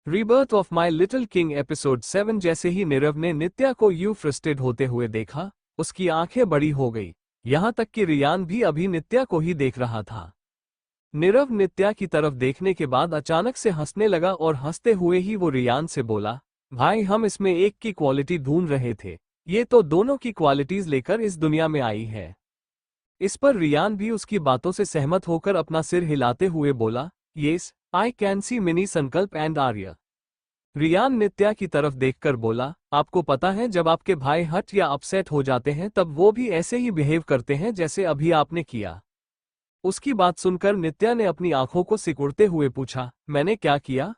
Rebirth of my little king episode 7। जैसे ही नीरव ने नित्या को यूं फ्रस्ट्रेट होते हुए देखा, उसकी आंखें बड़ी हो गई। यहां तक कि रियान भी अभी नित्या को ही देख रहा था। नीरव नित्या की तरफ देखने के बाद अचानक से हंसने लगा और हंसते हुए ही वो रियान से बोला, भाई हम इसमें एक की क्वालिटी ढूंढ रहे थे, ये तो दोनों की क्वालिटीज लेकर इस दुनिया में आई है। इस पर रियान भी उसकी बातों से सहमत होकर अपना सिर हिलाते हुए बोला, yes I can see mini संकल्प एंड आर्य। रियान नित्या की तरफ देखकर बोला, आपको पता है जब आपके भाई हट या अपसेट हो जाते हैं तब वो भी ऐसे ही बिहेव करते हैं जैसे अभी आपने किया। उसकी बात सुनकर नित्या ने अपनी आंखों को सिकुड़ते हुए पूछा, मैंने क्या किया?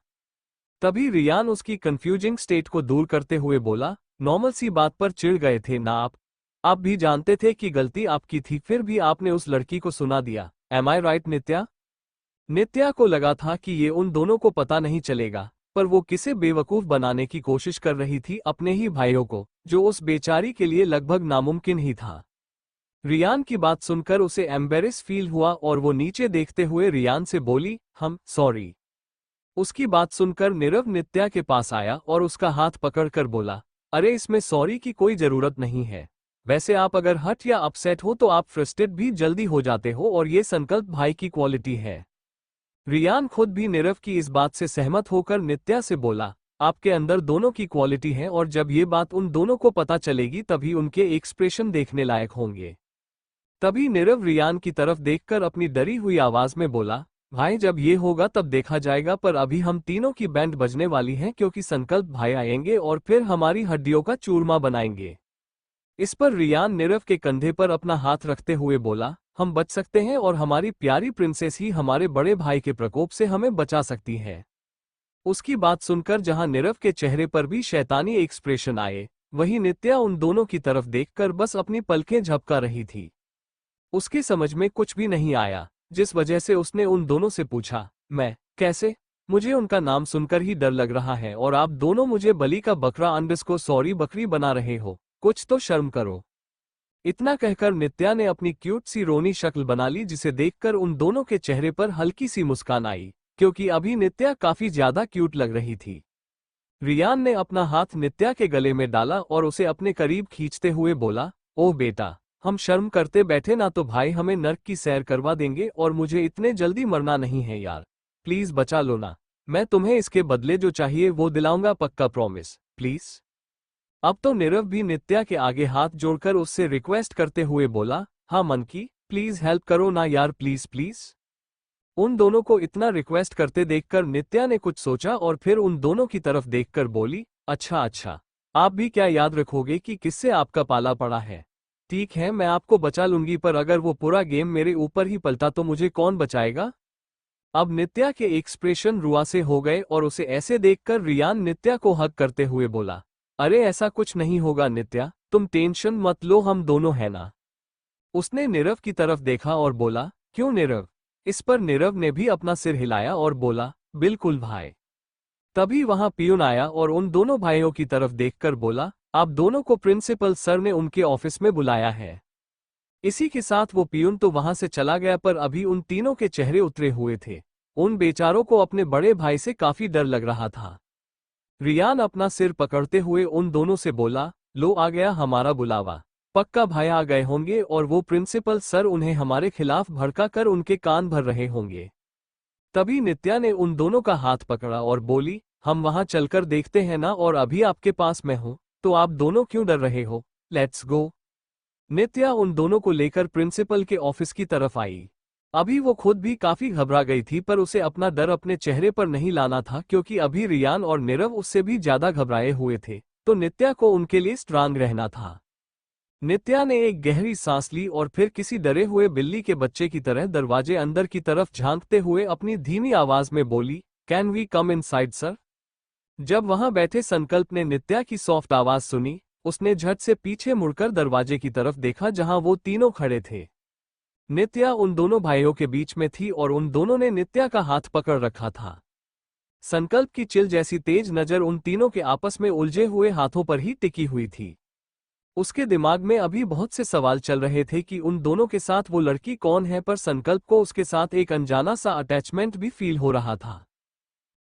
तभी रियान उसकी कंफ्यूजिंग स्टेट को दूर करते हुए बोला, नॉर्मल सी बात पर चिढ़ गए थे ना आप भी जानते थे कि गलती आपकी थी, फिर भी आपने उस लड़की को सुना दिया। एम आई राइट नित्या? नित्या को लगा था कि ये उन दोनों को पता नहीं चलेगा, पर वो किसे बेवकूफ बनाने की कोशिश कर रही थी अपने ही भाइयों को, जो उस बेचारी के लिए लगभग नामुमकिन ही था। रियान की बात सुनकर उसे एम्बेरेस फील हुआ और वो नीचे देखते हुए रियान से बोली, हम सॉरी। उसकी बात सुनकर नीरव नित्या के पास आया और उसका हाथ पकड़कर बोला, अरे इसमें सॉरी की कोई जरूरत नहीं है। वैसे आप अगर हट या अपसेट हो तो आप फ्रस्ट्रेट भी जल्दी हो जाते हो और ये संकल्प भाई की क्वालिटी है। रियान खुद भी नीरव की इस बात से सहमत होकर नित्या से बोला, आपके अंदर दोनों की क्वालिटी है और जब ये बात उन दोनों को पता चलेगी तभी उनके एक्सप्रेशन देखने लायक होंगे। तभी नीरव रियान की तरफ देखकर अपनी डरी हुई आवाज में बोला, भाई जब ये होगा तब देखा जाएगा, पर अभी हम तीनों की बैंड बजने वाली है क्योंकि संकल्प भाई आएंगे और फिर हमारी हड्डियों का चूरमा बनाएंगे। इस पर रियान नीरव के कंधे पर अपना हाथ रखते हुए बोला, हम बच सकते हैं और हमारी प्यारी प्रिंसेस ही हमारे बड़े भाई के प्रकोप से हमें बचा सकती है। उसकी बात सुनकर जहां नीरव के चेहरे पर भी शैतानी एक्सप्रेशन आए, वहीं नित्या उन दोनों की तरफ देखकर बस अपनी पलकें झपका रही थी। उसकी समझ में कुछ भी नहीं आया, जिस वजह से उसने उन दोनों से पूछा, मैं कैसे? मुझे उनका नाम सुनकर ही डर लग रहा है और आप दोनों मुझे बलि का बकरा अंडस को सॉरी बकरी बना रहे हो, कुछ तो शर्म करो। इतना कहकर नित्या ने अपनी क्यूट सी रोनी शक्ल बना ली, जिसे देखकर उन दोनों के चेहरे पर हल्की सी मुस्कान आई, क्योंकि अभी नित्या काफी ज्यादा क्यूट लग रही थी। रियान ने अपना हाथ नित्या के गले में डाला और उसे अपने करीब खींचते हुए बोला, ओह बेटा, हम शर्म करते बैठे ना तो भाई हमें नर्क की सैर करवा देंगे और मुझे इतने जल्दी मरना नहीं है यार, प्लीज बचा लो ना। मैं तुम्हें इसके बदले जो चाहिए वो दिलाऊंगा, पक्का प्रॉमिस, प्लीज। अब तो नीरव भी नित्या के आगे हाथ जोड़कर उससे रिक्वेस्ट करते हुए बोला, हाँ मनकी, प्लीज हेल्प करो ना यार, प्लीज प्लीज। उन दोनों को इतना रिक्वेस्ट करते देखकर नित्या ने कुछ सोचा और फिर उन दोनों की तरफ देखकर बोली, अच्छा अच्छा, आप भी क्या याद रखोगे कि किससे आपका पाला पड़ा है? ठीक है मैं आपको बचा लूंगी, पर अगर वो पूरा गेम मेरे ऊपर ही पलटा तो मुझे कौन बचाएगा? अब नित्या के एक्सप्रेशन रुआसे हो गए और उसे ऐसे देखकर रियान नित्या को हग करते हुए बोला, अरे ऐसा कुछ नहीं होगा नित्या, तुम टेंशन मत लो, हम दोनों हैं ना। उसने नीरव की तरफ देखा और बोला, क्यों नीरव? इस पर नीरव ने भी अपना सिर हिलाया और बोला, बिल्कुल भाई। तभी वहां पियून आया और उन दोनों भाइयों की तरफ देखकर बोला, आप दोनों को प्रिंसिपल सर ने उनके ऑफिस में बुलाया है। इसी के साथ वो पियून तो वहां से चला गया, पर अभी उन तीनों के चेहरे उतरे हुए थे। उन बेचारों को अपने बड़े भाई से काफी डर लग रहा था। रियान अपना सिर पकड़ते हुए उन दोनों से बोला, लो आ गया हमारा बुलावा, पक्का भाई आ गए होंगे और वो प्रिंसिपल सर उन्हें हमारे खिलाफ भड़का कर उनके कान भर रहे होंगे। तभी नित्या ने उन दोनों का हाथ पकड़ा और बोली, हम वहां चलकर देखते हैं ना, और अभी आपके पास मैं हूं, तो आप दोनों क्यों डर रहे हो? Let's go. नित्या उन दोनों को लेकर प्रिंसिपल के ऑफिस की तरफ आई। अभी वो खुद भी काफी घबरा गई थी, पर उसे अपना डर अपने चेहरे पर नहीं लाना था, क्योंकि अभी रियान और नीरव उससे भी ज्यादा घबराए हुए थे, तो नित्या को उनके लिए स्ट्रांग रहना था। नित्या ने एक गहरी सांस ली और फिर किसी डरे हुए बिल्ली के बच्चे की तरह दरवाजे अंदर की तरफ झांकते हुए अपनी धीमी आवाज में बोली, can we come inside sir? जब वहां बैठे संकल्प ने नित्या की सॉफ्ट आवाज सुनी, उसने झट से पीछे मुड़कर दरवाजे की तरफ देखा जहां वो तीनों खड़े थे। नित्या उन दोनों भाइयों के बीच में थी और उन दोनों ने नित्या का हाथ पकड़ रखा था। संकल्प की चिल जैसी तेज नजर उन तीनों के आपस में उलझे हुए हाथों पर ही टिकी हुई थी। उसके दिमाग में अभी बहुत से सवाल चल रहे थे कि उन दोनों के साथ वो लड़की कौन है, पर संकल्प को उसके साथ एक अनजाना सा अटैचमेंट भी फील हो रहा था।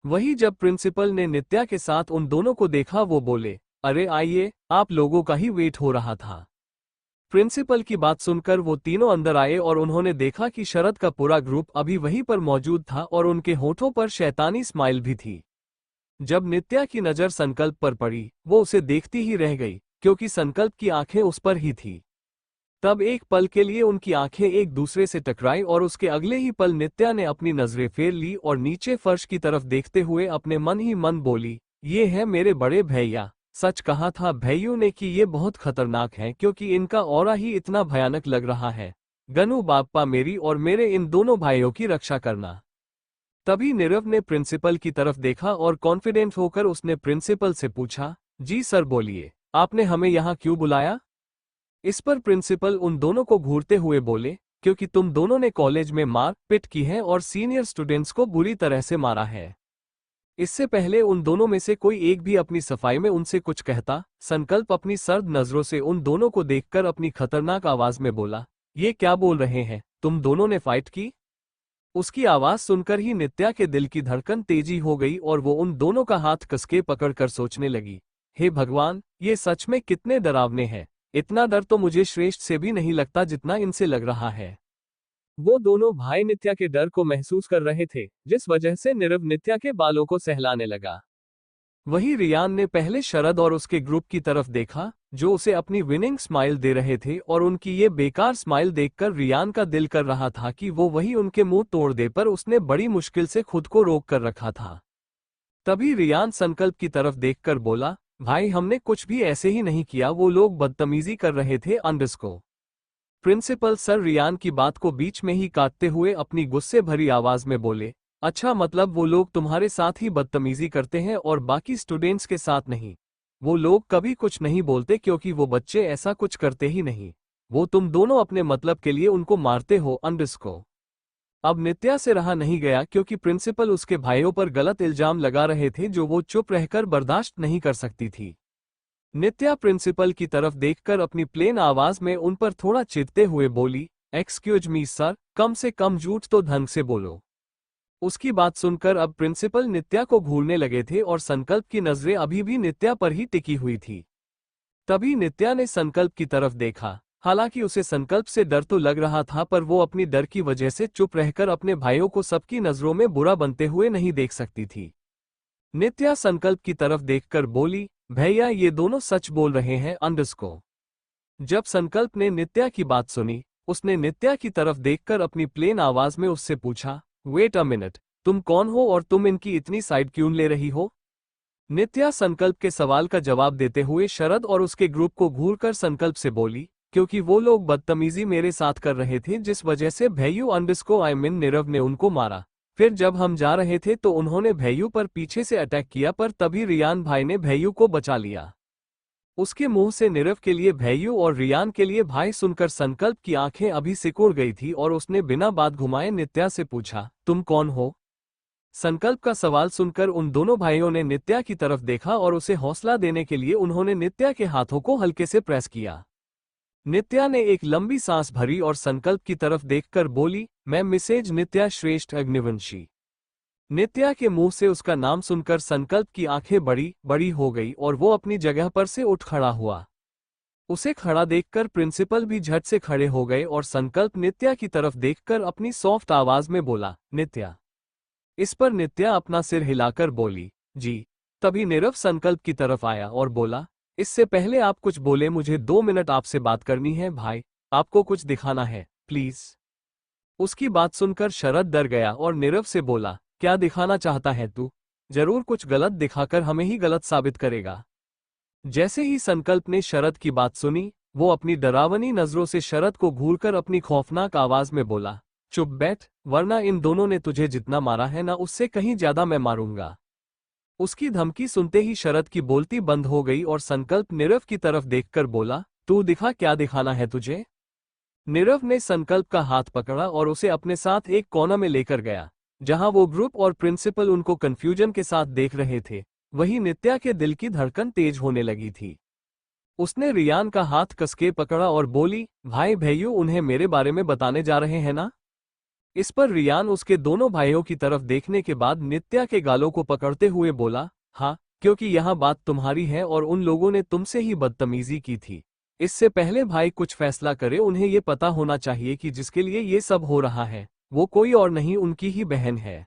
वही जब प्रिंसिपल ने नित्या के साथ उन दोनों को देखा वो बोले, अरे आइए, आप लोगों का ही वेट हो रहा था। प्रिंसिपल की बात सुनकर वो तीनों अंदर आए और उन्होंने देखा कि शरद का पूरा ग्रुप अभी वहीं पर मौजूद था और उनके होठों पर शैतानी स्माइल भी थी। जब नित्या की नज़र संकल्प पर पड़ी, वो उसे देखती ही रह गई, क्योंकि संकल्प की आंखें उस पर ही थी। तब एक पल के लिए उनकी आंखें एक दूसरे से टकराई और उसके अगले ही पल नित्या ने अपनी नजरें फेर ली और नीचे फर्श की तरफ देखते हुए अपने मन ही मन बोली, ये है मेरे बड़े भैया। सच कहा था भैयू ने कि ये बहुत खतरनाक है, क्योंकि इनका ऑरा ही इतना भयानक लग रहा है। गनु बाप्पा, मेरी और मेरे इन दोनों भाइयों की रक्षा करना। तभी नीरव ने प्रिंसिपल की तरफ देखा और कॉन्फिडेंट होकर उसने प्रिंसिपल से पूछा, जी सर बोलिए, आपने हमें यहाँ क्यों बुलाया? इस पर प्रिंसिपल उन दोनों को घूरते हुए बोले, क्योंकि तुम दोनों ने कॉलेज में मार पिट की है और सीनियर स्टूडेंट्स को बुरी तरह से मारा है। इससे पहले उन दोनों में से कोई एक भी अपनी सफाई में उनसे कुछ कहता। संकल्प अपनी सर्द नजरों से उन दोनों को देखकर अपनी खतरनाक आवाज में बोला, ये क्या बोल रहे हैं, तुम दोनों ने फाइट की? उसकी आवाज सुनकर ही नित्या के दिल की धड़कन तेजी हो गई और वो उन दोनों का हाथ कसके पकड़कर सोचने लगी, हे भगवान, ये सच में कितने डरावने हैं। इतना डर तो मुझे श्रेष्ठ से भी नहीं लगता जितना इनसे लग रहा है। वो दोनों भाई नित्या के डर को महसूस कर रहे थे, जिस वजह से नीरव नित्या के बालों को सहलाने लगा। वही रियान ने पहले शरद और उसके ग्रुप की तरफ देखा, जो उसे अपनी विनिंग स्माइल दे रहे थे, और उनकी ये बेकार स्माइल देखकर रियान का दिल कर रहा था कि वो वही उनके मुंह तोड़ दे, पर उसने बड़ी मुश्किल से खुद को रोक कर रखा था। तभी रियान संकल्प की तरफ देखकर बोला, भाई हमने कुछ भी ऐसे ही नहीं किया, वो लोग बदतमीजी कर रहे थे अंडरस्को। प्रिंसिपल सर रियान की बात को बीच में ही काटते हुए अपनी गुस्से भरी आवाज में बोले, अच्छा मतलब वो लोग तुम्हारे साथ ही बदतमीजी करते हैं और बाकी स्टूडेंट्स के साथ नहीं? वो लोग कभी कुछ नहीं बोलते क्योंकि वो बच्चे ऐसा कुछ करते ही नहीं। वो तुम दोनों अपने मतलब के लिए उनको मारते हो अंडरस्को। अब नित्या से रहा नहीं गया, क्योंकि प्रिंसिपल उसके भाइयों पर गलत इल्जाम लगा रहे थे जो वो चुप रहकर बर्दाश्त नहीं कर सकती थी। नित्या प्रिंसिपल की तरफ देखकर अपनी प्लेन आवाज में उन पर थोड़ा चिढ़ते हुए बोली, एक्सक्यूज मी सर, कम से कम झूठ तो ढंग से बोलो। उसकी बात सुनकर अब प्रिंसिपल नित्या को घूरने लगे थे और संकल्प की नजरें अभी भी नित्या पर ही टिकी हुई थी। तभी नित्या ने संकल्प की तरफ देखा। हालांकि उसे संकल्प से डर तो लग रहा था, पर वो अपनी डर की वजह से चुप रहकर अपने भाइयों को सबकी नजरों में बुरा बनते हुए नहीं देख सकती थी। नित्या संकल्प की तरफ देखकर बोली, भैया ये दोनों सच बोल रहे हैं अंडरस्को। जब संकल्प ने नित्या की बात सुनी, उसने नित्या की तरफ देखकर अपनी प्लेन आवाज में उससे पूछा, वेट अ मिनट, तुम कौन हो और तुम इनकी इतनी साइड क्यों ले रही हो? नित्या संकल्प के सवाल का जवाब देते हुए शरद और उसके ग्रुप को घूरकर संकल्प से बोली, क्योंकि वो लोग बदतमीजी मेरे साथ कर रहे थे, जिस वजह से भैयू अंडरस्को आई मीन नीरव ने उनको मारा। फिर जब हम जा रहे थे तो उन्होंने भैयू पर पीछे से अटैक किया, पर तभी रियान भाई ने भैयू को बचा लिया। उसके मुंह से नीरव के लिए भैयू और रियान के लिए भाई सुनकर संकल्प की आंखें अभी सिकुड़ गई थी और उसने बिना बात घुमाए नित्या से पूछा, तुम कौन हो? संकल्प का सवाल सुनकर उन दोनों भाइयों ने नित्या की तरफ देखा और उसे हौसला देने के लिए उन्होंने नित्या के हाथों को हल्के से प्रेस किया। नित्या ने एक लंबी सांस भरी और संकल्प की तरफ देखकर बोली, मैं मिसेज नित्या श्रेष्ठ अग्निवंशी। नित्या के मुंह से उसका नाम सुनकर संकल्प की आंखें बड़ी बड़ी हो गई और वो अपनी जगह पर से उठ खड़ा हुआ। उसे खड़ा देखकर प्रिंसिपल भी झट से खड़े हो गए और संकल्प नित्या की तरफ देखकर अपनी सॉफ्ट आवाज में बोला, नित्या। इस पर नित्या अपना सिर हिलाकर बोली, जी। तभी नीरव संकल्प की तरफ आया और बोला, इससे पहले आप कुछ बोले, मुझे 2 मिनट आपसे बात करनी है भाई, आपको कुछ दिखाना है, प्लीज। उसकी बात सुनकर शरद डर गया और नीरव से बोला, क्या दिखाना चाहता है तू? जरूर कुछ गलत दिखाकर हमें ही गलत साबित करेगा। जैसे ही संकल्प ने शरद की बात सुनी, वो अपनी डरावनी नजरों से शरद को घूरकर अपनी खौफनाक आवाज में बोला, चुप बैठ, वरना इन दोनों ने तुझे जितना मारा है ना, उससे कहीं ज्यादा मैं मारूंगा। उसकी धमकी सुनते ही शरद की बोलती बंद हो गई और संकल्प नीरव की तरफ देखकर बोला, तू दिखा, क्या दिखाना है तुझे? नीरव ने संकल्प का हाथ पकड़ा और उसे अपने साथ एक कोना में लेकर गया, जहां वो ग्रुप और प्रिंसिपल उनको कंफ्यूजन के साथ देख रहे थे। वहीं नित्या के दिल की धड़कन तेज होने लगी थी। उसने रियान का हाथ कसके पकड़ा और बोली, भाई भैयू उन्हें मेरे बारे में बताने जा रहे हैं ना? इस पर रियान उसके दोनों भाइयों की तरफ देखने के बाद नित्या के गालों को पकड़ते हुए बोला, हाँ, क्योंकि यहाँ बात तुम्हारी है और उन लोगों ने तुमसे ही बदतमीजी की थी। इससे पहले भाई कुछ फैसला करे, उन्हें ये पता होना चाहिए कि जिसके लिए ये सब हो रहा है वो कोई और नहीं, उनकी ही बहन है।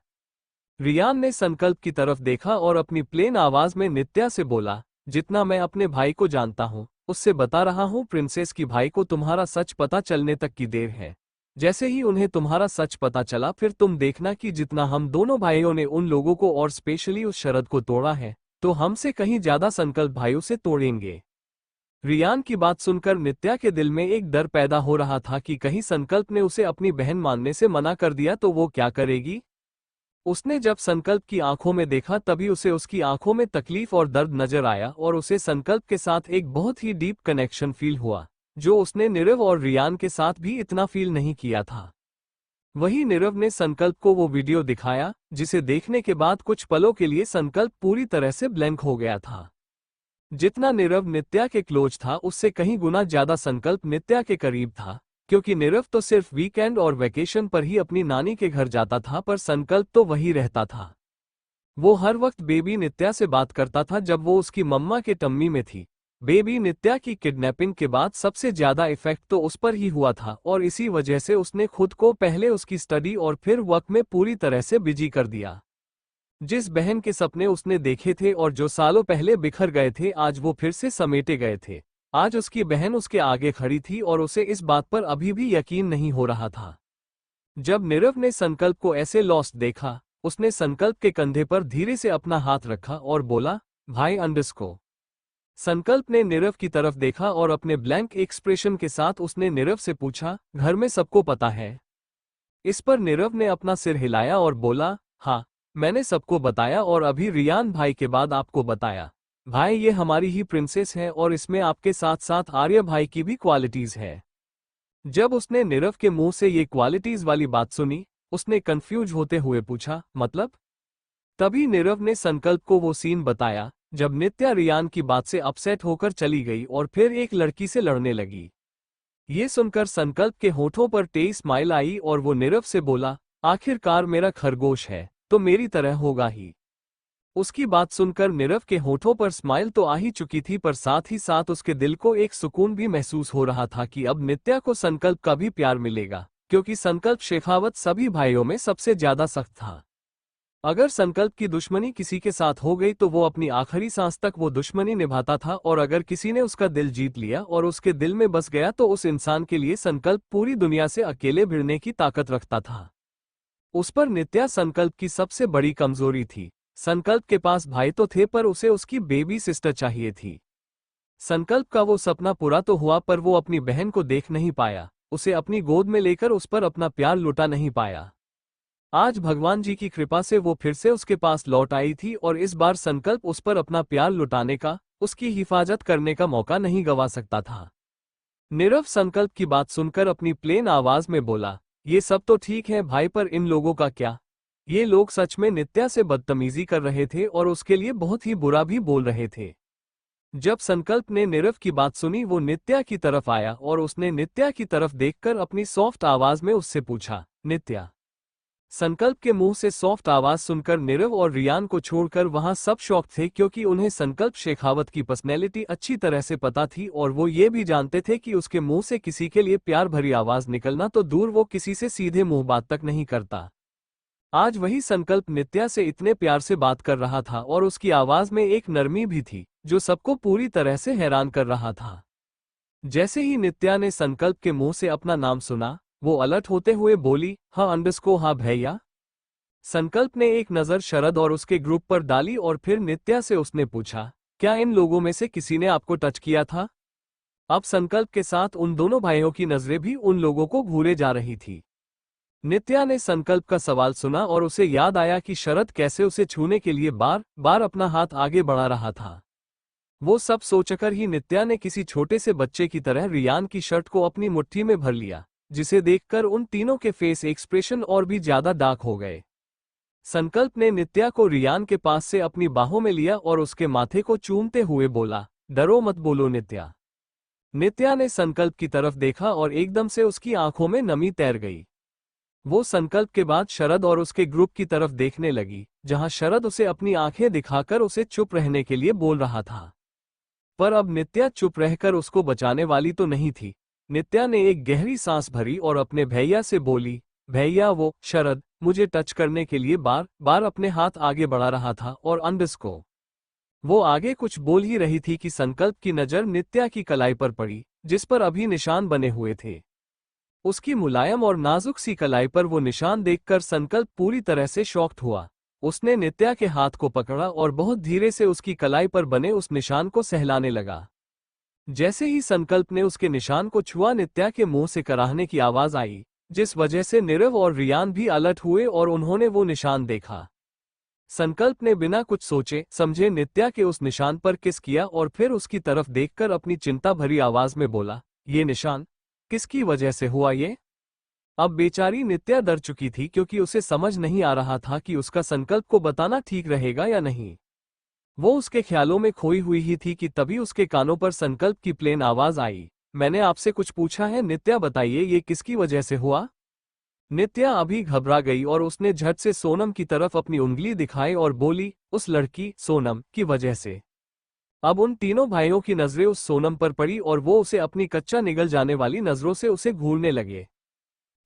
रियान ने संकल्प की तरफ देखा और अपनी प्लेन आवाज में नित्या से बोला, जितना मैं अपने भाई को जानता हूँ उससे बता रहा हूँ प्रिंसेस की भाई को तुम्हारा सच पता चलने तक की देर है। जैसे ही उन्हें तुम्हारा सच पता चला फिर तुम देखना कि जितना हम दोनों भाइयों ने उन लोगों को और स्पेशली उस शरद को तोड़ा है तो हमसे कहीं ज्यादा संकल्प भाइयों से तोड़ेंगे। रियान की बात सुनकर नित्या के दिल में एक डर पैदा हो रहा था कि कहीं संकल्प ने उसे अपनी बहन मानने से मना कर दिया तो वो क्या करेगी। उसने जब संकल्प की आंखों में देखा तभी उसे उसकी आंखों में तकलीफ और दर्द नजर आया और उसे संकल्प के साथ एक बहुत ही डीप कनेक्शन फील हुआ, जो उसने नीरव और रियान के साथ भी इतना फील नहीं किया था। वही नीरव ने संकल्प को वो वीडियो दिखाया जिसे देखने के बाद कुछ पलों के लिए संकल्प पूरी तरह से ब्लैंक हो गया था। जितना नीरव नित्या के क्लोज था उससे कहीं गुना ज्यादा संकल्प नित्या के करीब था, क्योंकि नीरव तो सिर्फ वीकेंड और वेकेशन पर ही अपनी नानी के घर जाता था पर संकल्प तो वही रहता था। वो हर वक्त बेबी नित्या से बात करता था जब वो उसकी मम्मा के टम्मी में थी। बेबी नित्या की किडनैपिंग के बाद सबसे ज्यादा इफेक्ट तो उस पर ही हुआ था और इसी वजह से उसने खुद को पहले उसकी स्टडी और फिर वर्क में पूरी तरह से बिजी कर दिया। जिस बहन के सपने उसने देखे थे और जो सालों पहले बिखर गए थे आज वो फिर से समेटे गए थे। आज उसकी बहन उसके आगे खड़ी थी और उसे इस बात पर अभी भी यकीन नहीं हो रहा था। जब नीरव ने संकल्प को ऐसे लॉस्ट देखा उसने संकल्प के कंधे पर धीरे से अपना हाथ रखा और बोला, भाई अंडरस्को। संकल्प ने नीरव की तरफ देखा और अपने ब्लैंक एक्सप्रेशन के साथ उसने नीरव से पूछा, घर में सबको पता है? इस पर नीरव ने अपना सिर हिलाया और बोला, हाँ, मैंने सबको बताया और अभी रियान भाई के बाद आपको बताया। भाई ये हमारी ही प्रिंसेस है और इसमें आपके साथ साथ आर्य भाई की भी क्वालिटीज है। जब उसने नीरव के मुंह से ये क्वालिटीज वाली बात सुनी उसने कंफ्यूज होते हुए पूछा, मतलब? तभी नीरव ने संकल्प को वो सीन बताया जब नित्या रियान की बात से अपसेट होकर चली गई और फिर एक लड़की से लड़ने लगी। ये सुनकर संकल्प के होठों पर तेज स्माइल आई और वो नीरव से बोला, आखिरकार मेरा खरगोश है तो मेरी तरह होगा ही। उसकी बात सुनकर नीरव के होठों पर स्माइल तो आ ही चुकी थी पर साथ ही साथ उसके दिल को एक सुकून भी महसूस हो रहा था कि अब नित्या को संकल्प का भी प्यार मिलेगा, क्योंकि संकल्प शेखावत सभी भाइयों में सबसे ज्यादा सख्त था। अगर संकल्प की दुश्मनी किसी के साथ हो गई तो वो अपनी आखिरी सांस तक वो दुश्मनी निभाता था और अगर किसी ने उसका दिल जीत लिया और उसके दिल में बस गया तो उस इंसान के लिए संकल्प पूरी दुनिया से अकेले भिड़ने की ताकत रखता था। उस पर नित्या संकल्प की सबसे बड़ी कमजोरी थी। संकल्प के पास भाई तो थे पर उसे उसकी बेबी सिस्टर चाहिए थी। संकल्प का वो सपना पूरा तो हुआ पर वो अपनी बहन को देख नहीं पाया, उसे अपनी गोद में लेकर उस पर अपना प्यार लुटा नहीं पाया। आज भगवान जी की कृपा से वो फिर से उसके पास लौट आई थी और इस बार संकल्प उस पर अपना प्यार लुटाने का, उसकी हिफाजत करने का मौका नहीं गंवा सकता था। नीरव संकल्प की बात सुनकर अपनी प्लेन आवाज में बोला, ये सब तो ठीक है भाई, पर इन लोगों का क्या? ये लोग सच में नित्या से बदतमीजी कर रहे थे और उसके लिए बहुत ही बुरा भी बोल रहे थे। जब संकल्प ने नीरव की बात सुनी वो नित्या की तरफ आया और उसने नित्या की तरफ देखकर अपनी सॉफ्ट आवाज में उससे पूछा, नित्या? संकल्प के मुंह से सॉफ्ट आवाज सुनकर नीरव और रियान को छोड़कर वहां सब शॉक थे, क्योंकि उन्हें संकल्प शेखावत की पर्सनैलिटी अच्छी तरह से पता थी और वो ये भी जानते थे कि उसके मुंह से किसी के लिए प्यार भरी आवाज निकलना तो दूर वो किसी से सीधे मुंह बात तक नहीं करता। आज वही संकल्प नित्या से इतने प्यार से बात कर रहा था और उसकी आवाज में एक नरमी भी थी जो सबको पूरी तरह से हैरान कर रहा था। जैसे ही नित्या ने संकल्प के मुंह से अपना नाम सुना वो अलर्ट होते हुए बोली, हाँ अंडरस्को, हाँ भैया। संकल्प ने एक नजर शरद और उसके ग्रुप पर डाली और फिर नित्या से उसने पूछा, क्या इन लोगों में से किसी ने आपको टच किया था? अब संकल्प के साथ उन दोनों भाइयों की नजरें भी उन लोगों को घूरे जा रही थी। नित्या ने संकल्प का सवाल सुना और उसे याद आया कि शरद कैसे उसे छूने के लिए बार बार अपना हाथ आगे बढ़ा रहा था। वो सब सोचकर ही नित्या ने किसी छोटे से बच्चे की तरह रियान की शर्ट को अपनी मुट्ठी में भर लिया, जिसे देखकर उन तीनों के फेस एक्सप्रेशन और भी ज्यादा डार्क हो गए। संकल्प ने नित्या को रियान के पास से अपनी बाहों में लिया और उसके माथे को चूमते हुए बोला, डरो मत बोलो नित्या। नित्या ने संकल्प की तरफ देखा और एकदम से उसकी आंखों में नमी तैर गई। वो संकल्प के बाद शरद और उसके ग्रुप की तरफ देखने लगी, जहां शरद उसे अपनी आंखें दिखाकर उसे चुप रहने के लिए बोल रहा था। पर अब नित्या चुप रहकर उसको बचाने वाली तो नहीं थी। नित्या ने एक गहरी सांस भरी और अपने भैया से बोली, भैया वो शरद मुझे टच करने के लिए बार बार अपने हाथ आगे बढ़ा रहा था और अंडस को। वो आगे कुछ बोल ही रही थी कि संकल्प की नजर नित्या की कलाई पर पड़ी, जिस पर अभी निशान बने हुए थे। उसकी मुलायम और नाजुक सी कलाई पर वो निशान देखकर संकल्प पूरी तरह से शॉक्ड हुआ। उसने नित्या के हाथ को पकड़ा और बहुत धीरे से उसकी कलाई पर बने उस निशान को सहलाने लगा। जैसे ही संकल्प ने उसके निशान को छुआ, नित्या के मुंह से कराहने की आवाज आई, जिस वजह से नीरव और रियान भी अलर्ट हुए और उन्होंने वो निशान देखा। संकल्प ने बिना कुछ सोचे समझे नित्या के उस निशान पर किस किया और फिर उसकी तरफ देखकर अपनी चिंता भरी आवाज में बोला, ये निशान किसकी वजह से हुआ ये? अब बेचारी नित्या डर चुकी थी, क्योंकि उसे समझ नहीं आ रहा था कि उसका संकल्प को बताना ठीक रहेगा या नहीं। वो उसके ख्यालों में खोई हुई ही थी कि तभी उसके कानों पर संकल्प की प्लेन आवाज आई, मैंने आपसे कुछ पूछा है नित्या, बताइए ये किसकी वजह से हुआ? नित्या अभी घबरा गई और उसने झट से सोनम की तरफ अपनी उंगली दिखाई और बोली, उस लड़की सोनम की वजह से। अब उन तीनों भाइयों की नजरें उस सोनम पर पड़ी और वो उसे अपनी कच्चा निगल जाने वाली नजरों से उसे घूरने लगे।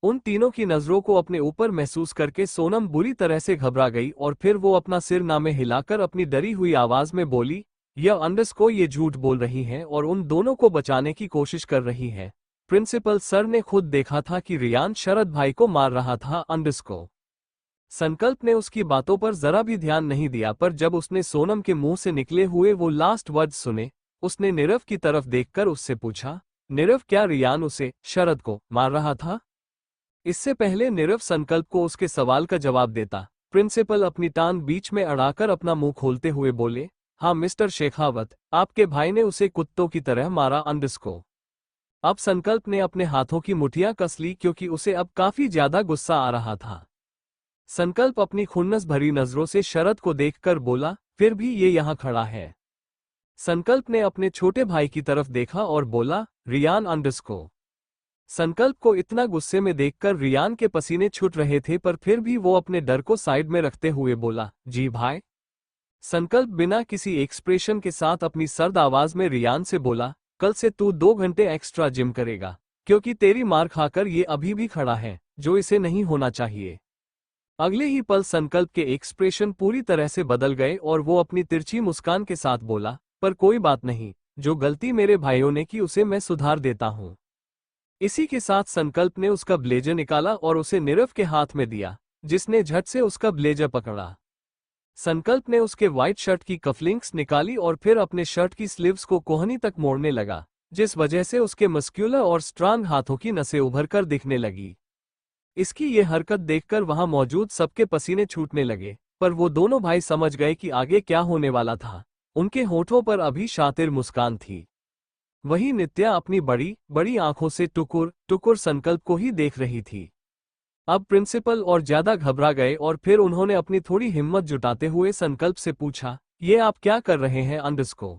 उन तीनों की नजरों को अपने ऊपर महसूस करके सोनम बुरी तरह से घबरा गई और फिर वो अपना सिर नामे हिलाकर अपनी डरी हुई आवाज में बोली, यह अंडस को ये झूठ बोल रही हैं और उन दोनों को बचाने की कोशिश कर रही हैं। प्रिंसिपल सर ने खुद देखा था कि रियान शरद भाई को मार रहा था अंडस को। संकल्प ने उसकी बातों पर जरा भी ध्यान नहीं दिया, पर जब उसने सोनम के मुंह से निकले हुए वो लास्ट वर्ड्स सुने, उसने नीरव की तरफ देखकर उससे पूछा, नीरव क्या रियान उसे शरद को मार रहा था? इससे पहले नीरव संकल्प को उसके सवाल का जवाब देता, प्रिंसिपल अपनी टांग बीच में अड़ाकर अपना मुंह खोलते हुए बोले, हाँ मिस्टर शेखावत, आपके भाई ने उसे कुत्तों की तरह मारा अंडस को। अब संकल्प ने अपने हाथों की मुठियां कस ली, क्योंकि उसे अब काफी ज्यादा गुस्सा आ रहा था। संकल्प अपनी खुन्नस भरी नजरों से शरद को देखकर बोला, फिर भी ये यहाँ खड़ा है। संकल्प ने अपने छोटे भाई की तरफ देखा और बोला, रियान अंडस को। संकल्प को इतना गुस्से में देखकर रियान के पसीने छूट रहे थे, पर फिर भी वो अपने डर को साइड में रखते हुए बोला, जी भाई। संकल्प बिना किसी एक्सप्रेशन के साथ अपनी सर्द आवाज में रियान से बोला, कल से तू 2 घंटे एक्स्ट्रा जिम करेगा, क्योंकि तेरी मार खाकर ये अभी भी खड़ा है, जो इसे नहीं होना चाहिए। अगले ही पल संकल्प के एक्सप्रेशन पूरी तरह से बदल गए और वो अपनी तिरछी मुस्कान के साथ बोला, पर कोई बात नहीं, जो गलती मेरे भाइयों ने की उसे मैं सुधार देता हूं। इसी के साथ संकल्प ने उसका ब्लेजर निकाला और उसे नीरव के हाथ में दिया, जिसने झट से उसका ब्लेजर पकड़ा। संकल्प ने उसके व्हाइट शर्ट की कफलिंग्स निकाली और फिर अपने शर्ट की स्लीव्स को कोहनी तक मोड़ने लगा, जिस वजह से उसके मस्क्यूलर और स्ट्रांग हाथों की नसें उभर कर दिखने लगी। इसकी ये हरकत देखकर वहां मौजूद सबके पसीने छूटने लगे, पर वो दोनों भाई समझ गए कि आगे क्या होने वाला था। उनके होठों पर अभी शातिर मुस्कान थी। वहीं नित्या अपनी बड़ी बड़ी आंखों से टुकुर टुकुर संकल्प को ही देख रही थी। अब प्रिंसिपल और ज्यादा घबरा गए और फिर उन्होंने अपनी थोड़ी हिम्मत जुटाते हुए संकल्प से पूछा, ये आप क्या कर रहे हैं अंडस को?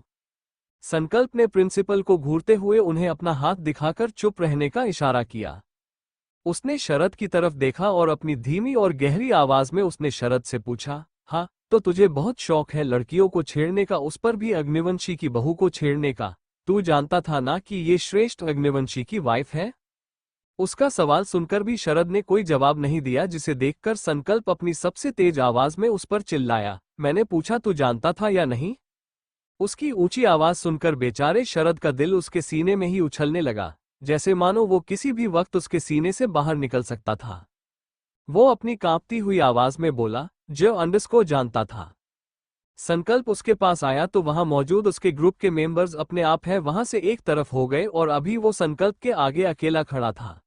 संकल्प ने प्रिंसिपल को घूरते हुए उन्हें अपना हाथ दिखाकर चुप रहने का इशारा किया। उसने शरद की तरफ देखा और अपनी धीमी और गहरी आवाज में उसने शरद से पूछा, हाँ तो तुझे बहुत शौक है लड़कियों को छेड़ने का, उस पर भी अग्निवंशी की बहू को छेड़ने का। तू जानता था ना कि ये श्रेष्ठ अग्निवंशी की वाइफ है? उसका सवाल सुनकर भी शरद ने कोई जवाब नहीं दिया, जिसे देखकर संकल्प अपनी सबसे तेज आवाज में उस पर चिल्लाया, मैंने पूछा तू जानता था या नहीं? उसकी ऊंची आवाज सुनकर बेचारे शरद का दिल उसके सीने में ही उछलने लगा, जैसे मानो वो किसी भी वक्त उसके सीने से बाहर निकल सकता था। वो अपनी कांपती हुई आवाज में बोला, जो अंडस को जानता था। संकल्प उसके पास आया तो वहां मौजूद उसके ग्रुप के मेंबर्स अपने आप है वहां से एक तरफ हो गए और अभी वो संकल्प के आगे अकेला खड़ा था।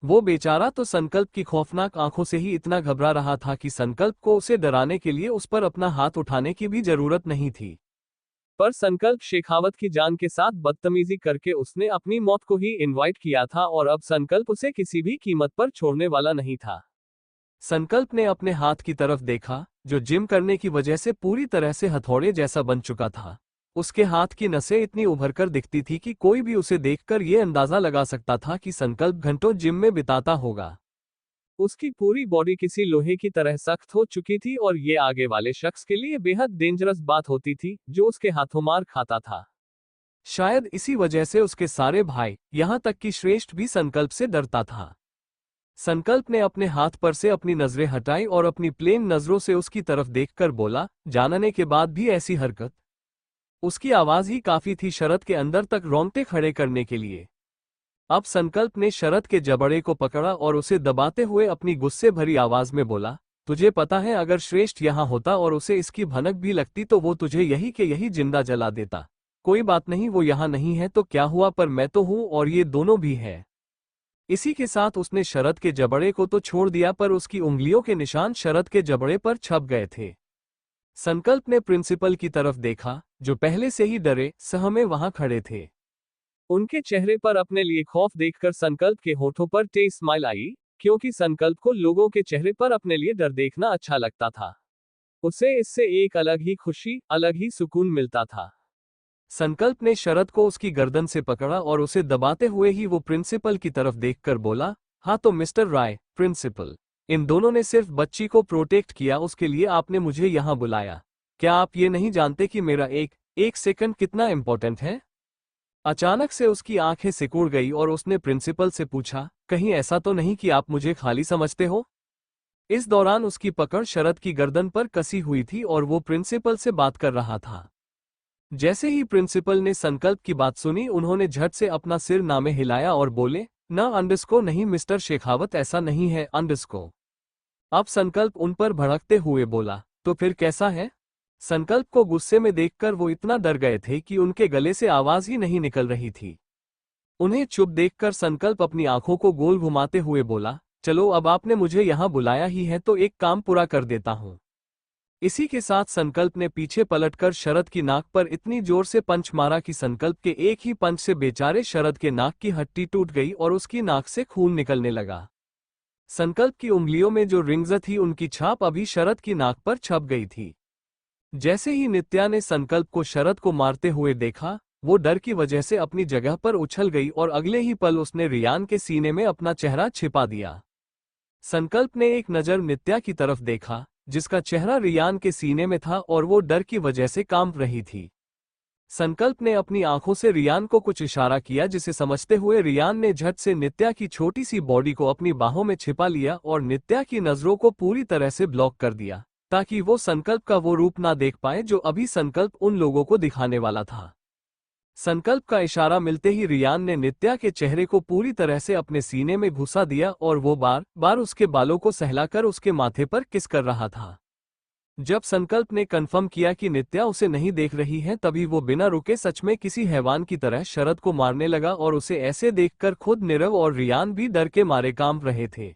वो बेचारा तो संकल्प की खौफनाक आंखों से ही इतना घबरा रहा था कि संकल्प को उसे डराने के लिए उस पर अपना हाथ उठाने की भी जरूरत नहीं थी। पर संकल्प शेखावत की जान के साथ बदतमीजी करके उसने अपनी मौत को ही इनवाइट किया था और अब संकल्प उसे किसी भी कीमत पर छोड़ने वाला नहीं था। संकल्प ने अपने हाथ की तरफ देखा, जो जिम करने की वजह से पूरी तरह से हथौड़े जैसा बन चुका था। उसके हाथ की नसें इतनी उभरकर दिखती थी कि कोई भी उसे देखकर ये अंदाजा लगा सकता था कि संकल्प घंटों जिम में बिताता होगा। उसकी पूरी बॉडी किसी लोहे की तरह सख्त हो चुकी थी और ये आगे वाले शख्स के लिए बेहद डेंजरस बात होती थी जो उसके हाथों मार खाता था। शायद इसी वजह से उसके सारे भाई, यहां तक कि श्रेष्ठ भी संकल्प से डरता था। संकल्प ने अपने हाथ पर से अपनी नजरें हटाई और अपनी प्लेन नजरों से उसकी तरफ देखकर बोला, जानने के बाद भी ऐसी हरकत। उसकी आवाज ही काफी थी शरद के अंदर तक रोंगटे खड़े करने के लिए। अब संकल्प ने शरद के जबड़े को पकड़ा और उसे दबाते हुए अपनी गुस्से भरी आवाज में बोला, तुझे पता है अगर श्रेष्ठ यहां होता और उसे इसकी भनक भी लगती तो वो तुझे यही के यही जिंदा जला देता। कोई बात नहीं, वो यहां नहीं है तो क्या हुआ, पर मैं तो हूं और ये दोनों भी है। इसी के साथ उसने शरद के जबड़े को तो छोड़ दिया पर उसकी उंगलियों के निशान शरद के जबड़े पर छप गए थे। संकल्प ने प्रिंसिपल की तरफ देखा, जो पहले से ही डरे सहमे वहां खड़े थे। उनके चेहरे पर अपने लिए खौफ देखकर संकल्प के होठों पर तेज स्माइल आई, क्योंकि संकल्प को लोगों के चेहरे पर अपने लिए डर देखना अच्छा लगता था। उसे इससे एक अलग ही खुशी, अलग ही सुकून मिलता था। संकल्प ने शरद को उसकी गर्दन से पकड़ा और उसे दबाते हुए ही वो प्रिंसिपल की तरफ देखकर बोला, हाँ तो मिस्टर राय, प्रिंसिपल, इन दोनों ने सिर्फ बच्ची को प्रोटेक्ट किया, उसके लिए आपने मुझे यहां बुलाया। क्या आप ये नहीं जानते कि मेरा एक सेकंड कितना इंपॉर्टेंट है? अचानक से उसकी आंखें सिकुड़ गई और उसने प्रिंसिपल से पूछा, कहीं ऐसा तो नहीं कि आप मुझे खाली समझते हो? इस दौरान उसकी पकड़ शरद की गर्दन पर कसी हुई थी और वो प्रिंसिपल से बात कर रहा था। जैसे ही प्रिंसिपल ने संकल्प की बात सुनी, उन्होंने झट से अपना सिर नामे हिलाया और बोले, ना अंडरस्को नहीं मिस्टर शेखावत, ऐसा नहीं है अंडरस्को। अब संकल्प उन पर भड़कते हुए बोला, तो फिर कैसा है? संकल्प को गुस्से में देखकर वो इतना डर गए थे कि उनके गले से आवाज ही नहीं निकल रही थी। उन्हें चुप देखकर संकल्प अपनी आंखों को गोल घुमाते हुए बोला, चलो अब आपने मुझे यहां बुलाया ही है तो एक काम पूरा कर देता हूं। इसी के साथ संकल्प ने पीछे पलटकर शरद की नाक पर इतनी जोर से पंच मारा कि संकल्प के एक ही पंच से बेचारे शरद के नाक की हड्डी टूट गई और उसकी नाक से खून निकलने लगा। संकल्प की उंगलियों में जो रिंग्स थी उनकी छाप अभी शरद की नाक पर छप गई थी। जैसे ही नित्या ने संकल्प को शरद को मारते हुए देखा, वो डर की वजह से अपनी जगह पर उछल गई और अगले ही पल उसने रियान के सीने में अपना चेहरा छिपा दिया। संकल्प ने एक नज़र नित्या की तरफ देखा, जिसका चेहरा रियान के सीने में था और वो डर की वजह से कांप रही थी। संकल्प ने अपनी आंखों से रियान को कुछ इशारा किया, जिसे समझते हुए रियान ने झट से नित्या की छोटी सी बॉडी को अपनी बाहों में छिपा लिया और नित्या की नजरों को पूरी तरह से ब्लॉक कर दिया, ताकि वो संकल्प का वो रूप ना देख पाए जो अभी संकल्प उन लोगों को दिखाने वाला था। संकल्प का इशारा मिलते ही रियान ने नित्या के चेहरे को पूरी तरह से अपने सीने में घुसा दिया और वो बार बार उसके बालों को सहलाकर उसके माथे पर किस कर रहा था। जब संकल्प ने कंफर्म किया कि नित्या उसे नहीं देख रही है, तभी वो बिना रुके सच में किसी हैवान की तरह शरद को मारने लगा और उसे ऐसे देखकर खुद नीरव और रियान भी डर के मारे कांप रहे थे।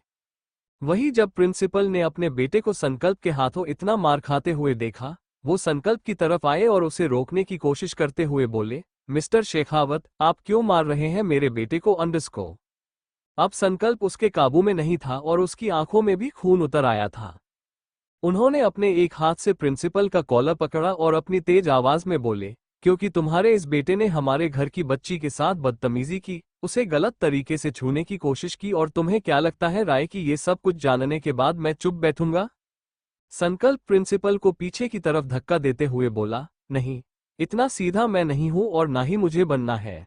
वहीं जब प्रिंसिपल ने अपने बेटे को संकल्प के हाथों इतना मार खाते हुए देखा, वो संकल्प की तरफ आए और उसे रोकने की कोशिश करते हुए बोले, मिस्टर शेखावत, आप क्यों मार रहे हैं मेरे बेटे को अंडरस्को? अब संकल्प उसके काबू में नहीं था और उसकी आंखों में भी खून उतर आया था। उन्होंने अपने एक हाथ से प्रिंसिपल का कॉलर पकड़ा और अपनी तेज आवाज में बोले, क्योंकि तुम्हारे इस बेटे ने हमारे घर की बच्ची के साथ बदतमीजी की, उसे गलत तरीके से छूने की कोशिश की, और तुम्हें क्या लगता है राय कि ये सब कुछ जानने के बाद मैं चुप बैठूंगा? संकल्प प्रिंसिपल को पीछे की तरफ धक्का देते हुए बोला, नहीं, इतना सीधा मैं नहीं हूं और ना ही मुझे बनना है।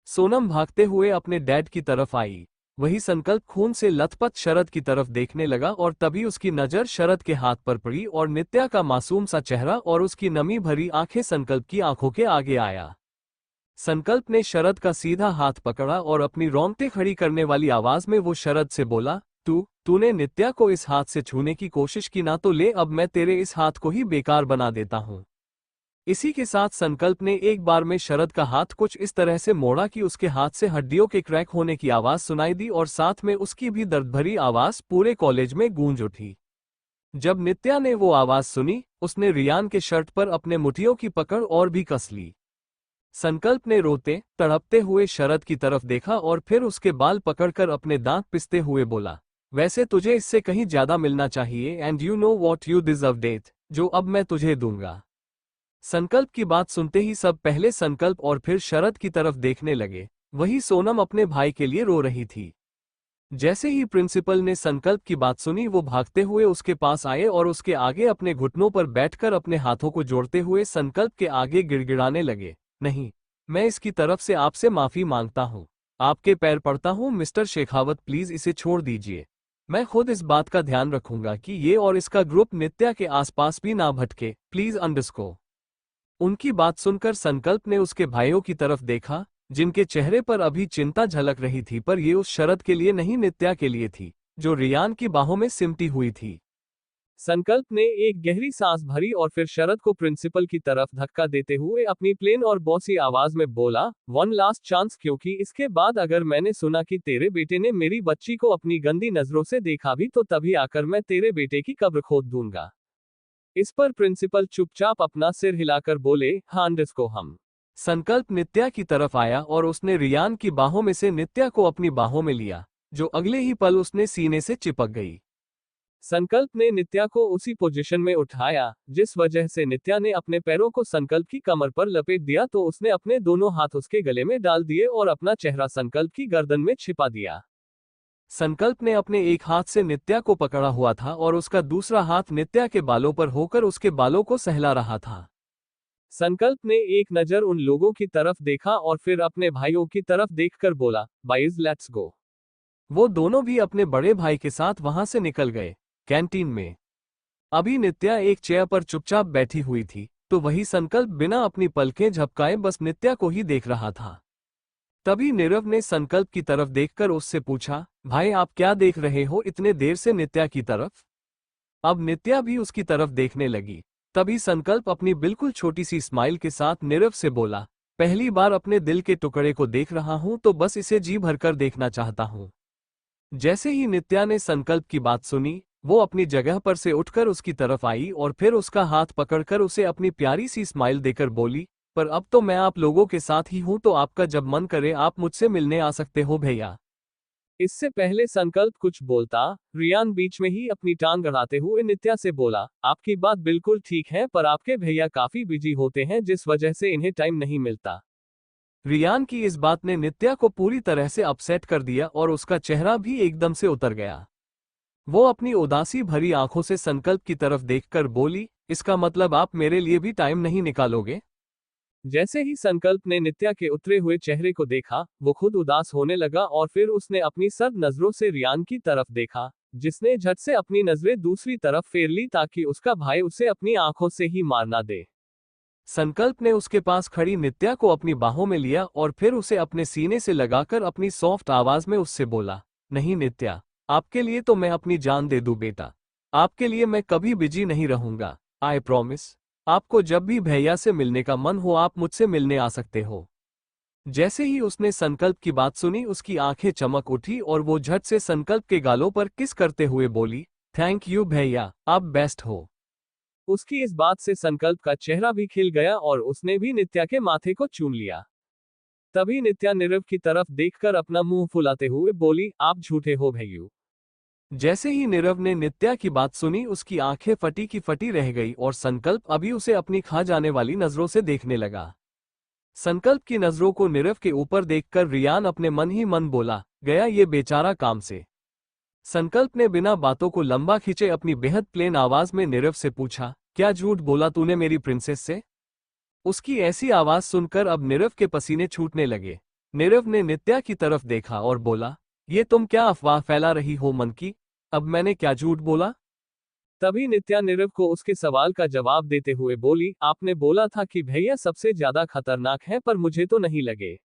सोनम भागते हुए अपने डैड की तरफ आई। वही संकल्प खून से लथपथ शरद की तरफ देखने लगा और तभी उसकी नजर शरद के हाथ पर पड़ी और नित्या का मासूम सा चेहरा और उसकी नमी भरी आंखें संकल्प की आंखों के आगे आया। संकल्प ने शरद का सीधा हाथ पकड़ा और अपनी रोंगटे खड़ी करने वाली आवाज में वो शरद से बोला, तूने नित्या को इस हाथ से छूने की कोशिश की ना, तो ले अब मैं तेरे इस हाथ को ही बेकार बना देता हूं। इसी के साथ संकल्प ने एक बार में शरद का हाथ कुछ इस तरह से मोड़ा कि उसके हाथ से हड्डियों के क्रैक होने की आवाज सुनाई दी और साथ में उसकी भी दर्द भरी आवाज पूरे कॉलेज में गूंज उठी। जब नित्या ने वो आवाज सुनी, उसने रियान के शर्ट पर अपने मुठियों की पकड़ और भी कस ली। संकल्प ने रोते तड़पते हुए शरद की तरफ देखा और फिर उसके बाल पकड़कर अपने दांत पिसते हुए बोला, वैसे तुझे इससे कहीं ज्यादा मिलना चाहिए, and you know what you deserve death, जो अब मैं तुझे दूंगा। संकल्प की बात सुनते ही सब पहले संकल्प और फिर शरद की तरफ देखने लगे। वही सोनम अपने भाई के लिए रो रही थी। जैसे ही प्रिंसिपल ने संकल्प की बात सुनी, वो भागते हुए उसके पास आए और उसके आगे अपने घुटनों पर बैठकर अपने हाथों को जोड़ते हुए संकल्प के आगे गिड़गिड़ाने लगे। नहीं, मैं इसकी तरफ से आपसे माफी मांगता हूँ। आपके पैर पड़ता हूँ मिस्टर शेखावत, प्लीज इसे छोड़ दीजिए। मैं खुद इस बात का ध्यान रखूंगा कि ये और इसका ग्रुप नित्या के आसपास भी ना भटके, प्लीज अंडरस्को। उनकी बात सुनकर संकल्प ने उसके भाइयों की तरफ देखा, जिनके चेहरे पर अभी चिंता झलक रही थी, पर ये उस शरत के लिए नहीं, नित्या के लिए थी, जो रियान की बाहों में सिमटी हुई थी। संकल्प ने एक गहरी सांस भरी और फिर शरत को प्रिंसिपल की तरफ धक्का देते हुए अपनी प्लेन और बॉसी आवाज में बोला, वन लास्ट चांस, क्योंकि इसके बाद अगर मैंने सुना कि तेरे बेटे ने मेरी बच्ची को अपनी गंदी नजरों से देखा भी, तो तभी आकर मैं तेरे बेटे की कब्र खोद दूंगा। इस पर प्रिंसिपल चुपचाप अपना सिर हिलाकर बोले, हाँ को हम। संकल्प नित्या की तरफ आया और उसने रियान की बाहों में से नित्या को अपनी बाहों में लिया, जो अगले ही पल उसने सीने से चिपक गई। संकल्प ने नित्या को उसी पोजीशन में उठाया, जिस वजह से नित्या ने अपने पैरों को संकल्प की कमर पर लपेट दिया, तो उसने अपने दोनों हाथ उसके गले में डाल दिए और अपना चेहरा संकल्प की गर्दन में छिपा दिया। संकल्प ने अपने एक हाथ से नित्या को पकड़ा हुआ था और उसका दूसरा हाथ नित्या के बालों पर होकर उसके बालों को सहला रहा था। संकल्प ने एक नजर उन लोगों की तरफ देखा और फिर अपने भाइयों की तरफ देखकर बोला, बाइज लेट्स गो। वो दोनों भी अपने बड़े भाई के साथ वहां से निकल गए। कैंटीन में अभी नित्या एक चेयर पर चुपचाप बैठी हुई थी, तो वही संकल्प बिना अपनी पलकें झपकाए बस नित्या को ही देख रहा था। तभी नीरव ने संकल्प की तरफ देखकर उससे पूछा, भाई आप क्या देख रहे हो इतने देर से नित्या की तरफ? अब नित्या भी उसकी तरफ देखने लगी। तभी संकल्प अपनी बिल्कुल छोटी सी स्माइल के साथ नीरव से बोला, पहली बार अपने दिल के टुकड़े को देख रहा हूं, तो बस इसे जी भरकर देखना चाहता हूं। जैसे ही नित्या ने संकल्प की बात सुनी, वो अपनी जगह पर से उठकर उसकी तरफ आई और फिर उसका हाथ पकड़कर उसे अपनी प्यारी सी स्माइल देकर बोली, पर अब तो मैं आप लोगों के साथ ही हूं, तो आपका जब मन करे आप मुझसे मिलने आ सकते हो भैया। इससे पहले संकल्प कुछ बोलता, रियान बीच में ही अपनी टांग अड़ाते हुए नित्या से बोला, आपकी बात बिल्कुल ठीक है, पर आपके भैया काफी बिजी होते हैं, जिस वजह से इन्हें टाइम नहीं मिलता। रियान की इस बात ने नित्या को पूरी तरह से अपसेट कर दिया और उसका चेहरा भी एकदम से उतर गया। वो अपनी उदासी भरी आंखों से संकल्प की तरफ देखकर बोली, इसका मतलब आप मेरे लिए भी टाइम नहीं निकालोगे? जैसे ही संकल्प ने नित्या के उतरे हुए चेहरे को देखा, वो खुद उदास होने लगा और फिर उसने अपनी सर्द नजरों से रियान की तरफ देखा, जिसने झट से अपनी नजरें दूसरी तरफ फेर ली ताकि उसका भाई उसे अपनी आंखों से ही मार ना दे। संकल्प ने उसके पास खड़ी नित्या को अपनी बाहों में लिया और फिर उसे अपने सीने से लगाकर अपनी सॉफ्ट आवाज में उससे बोला, नहीं नित्या, आपके लिए तो मैं अपनी जान दे दूं बेटा। आपके लिए मैं कभी बिजी नहीं रहूंगा, आई प्रॉमिस। आपको जब भी भैया से मिलने का मन हो आप मुझसे मिलने आ सकते हो। जैसे ही उसने संकल्प की बात सुनी, उसकी आंखें चमक उठी और वो झट से संकल्प के गालों पर किस करते हुए बोली, थैंक यू भैया, आप बेस्ट हो। उसकी इस बात से संकल्प का चेहरा भी खिल गया और उसने भी नित्या के माथे को चूम लिया। तभी नित्या नीरव की तरफ देखकर अपना मुंह फुलाते हुए बोली, आप झूठे हो भैयू। जैसे ही नीरव ने नित्या की बात सुनी, उसकी आंखें फटी की फटी रह गई और संकल्प अभी उसे अपनी खा जाने वाली नजरों से देखने लगा। संकल्प की नजरों को नीरव के ऊपर देखकर रियान अपने मन ही मन बोला, गया ये बेचारा काम से। संकल्प ने बिना बातों को लंबा खींचे अपनी बेहद प्लेन आवाज में नीरव से पूछा, क्या झूठ बोला तूने मेरी प्रिंसेस से? उसकी ऐसी आवाज सुनकर अब नीरव के पसीने छूटने लगे। नीरव ने नित्या की तरफ देखा और बोला, ये तुम क्या अफवाह फैला रही हो मन की? अब मैंने क्या झूठ बोला? तभी नित्या नीरव को उसके सवाल का जवाब देते हुए बोली, आपने बोला था कि भैया सबसे ज्यादा खतरनाक है, पर मुझे तो नहीं लगे।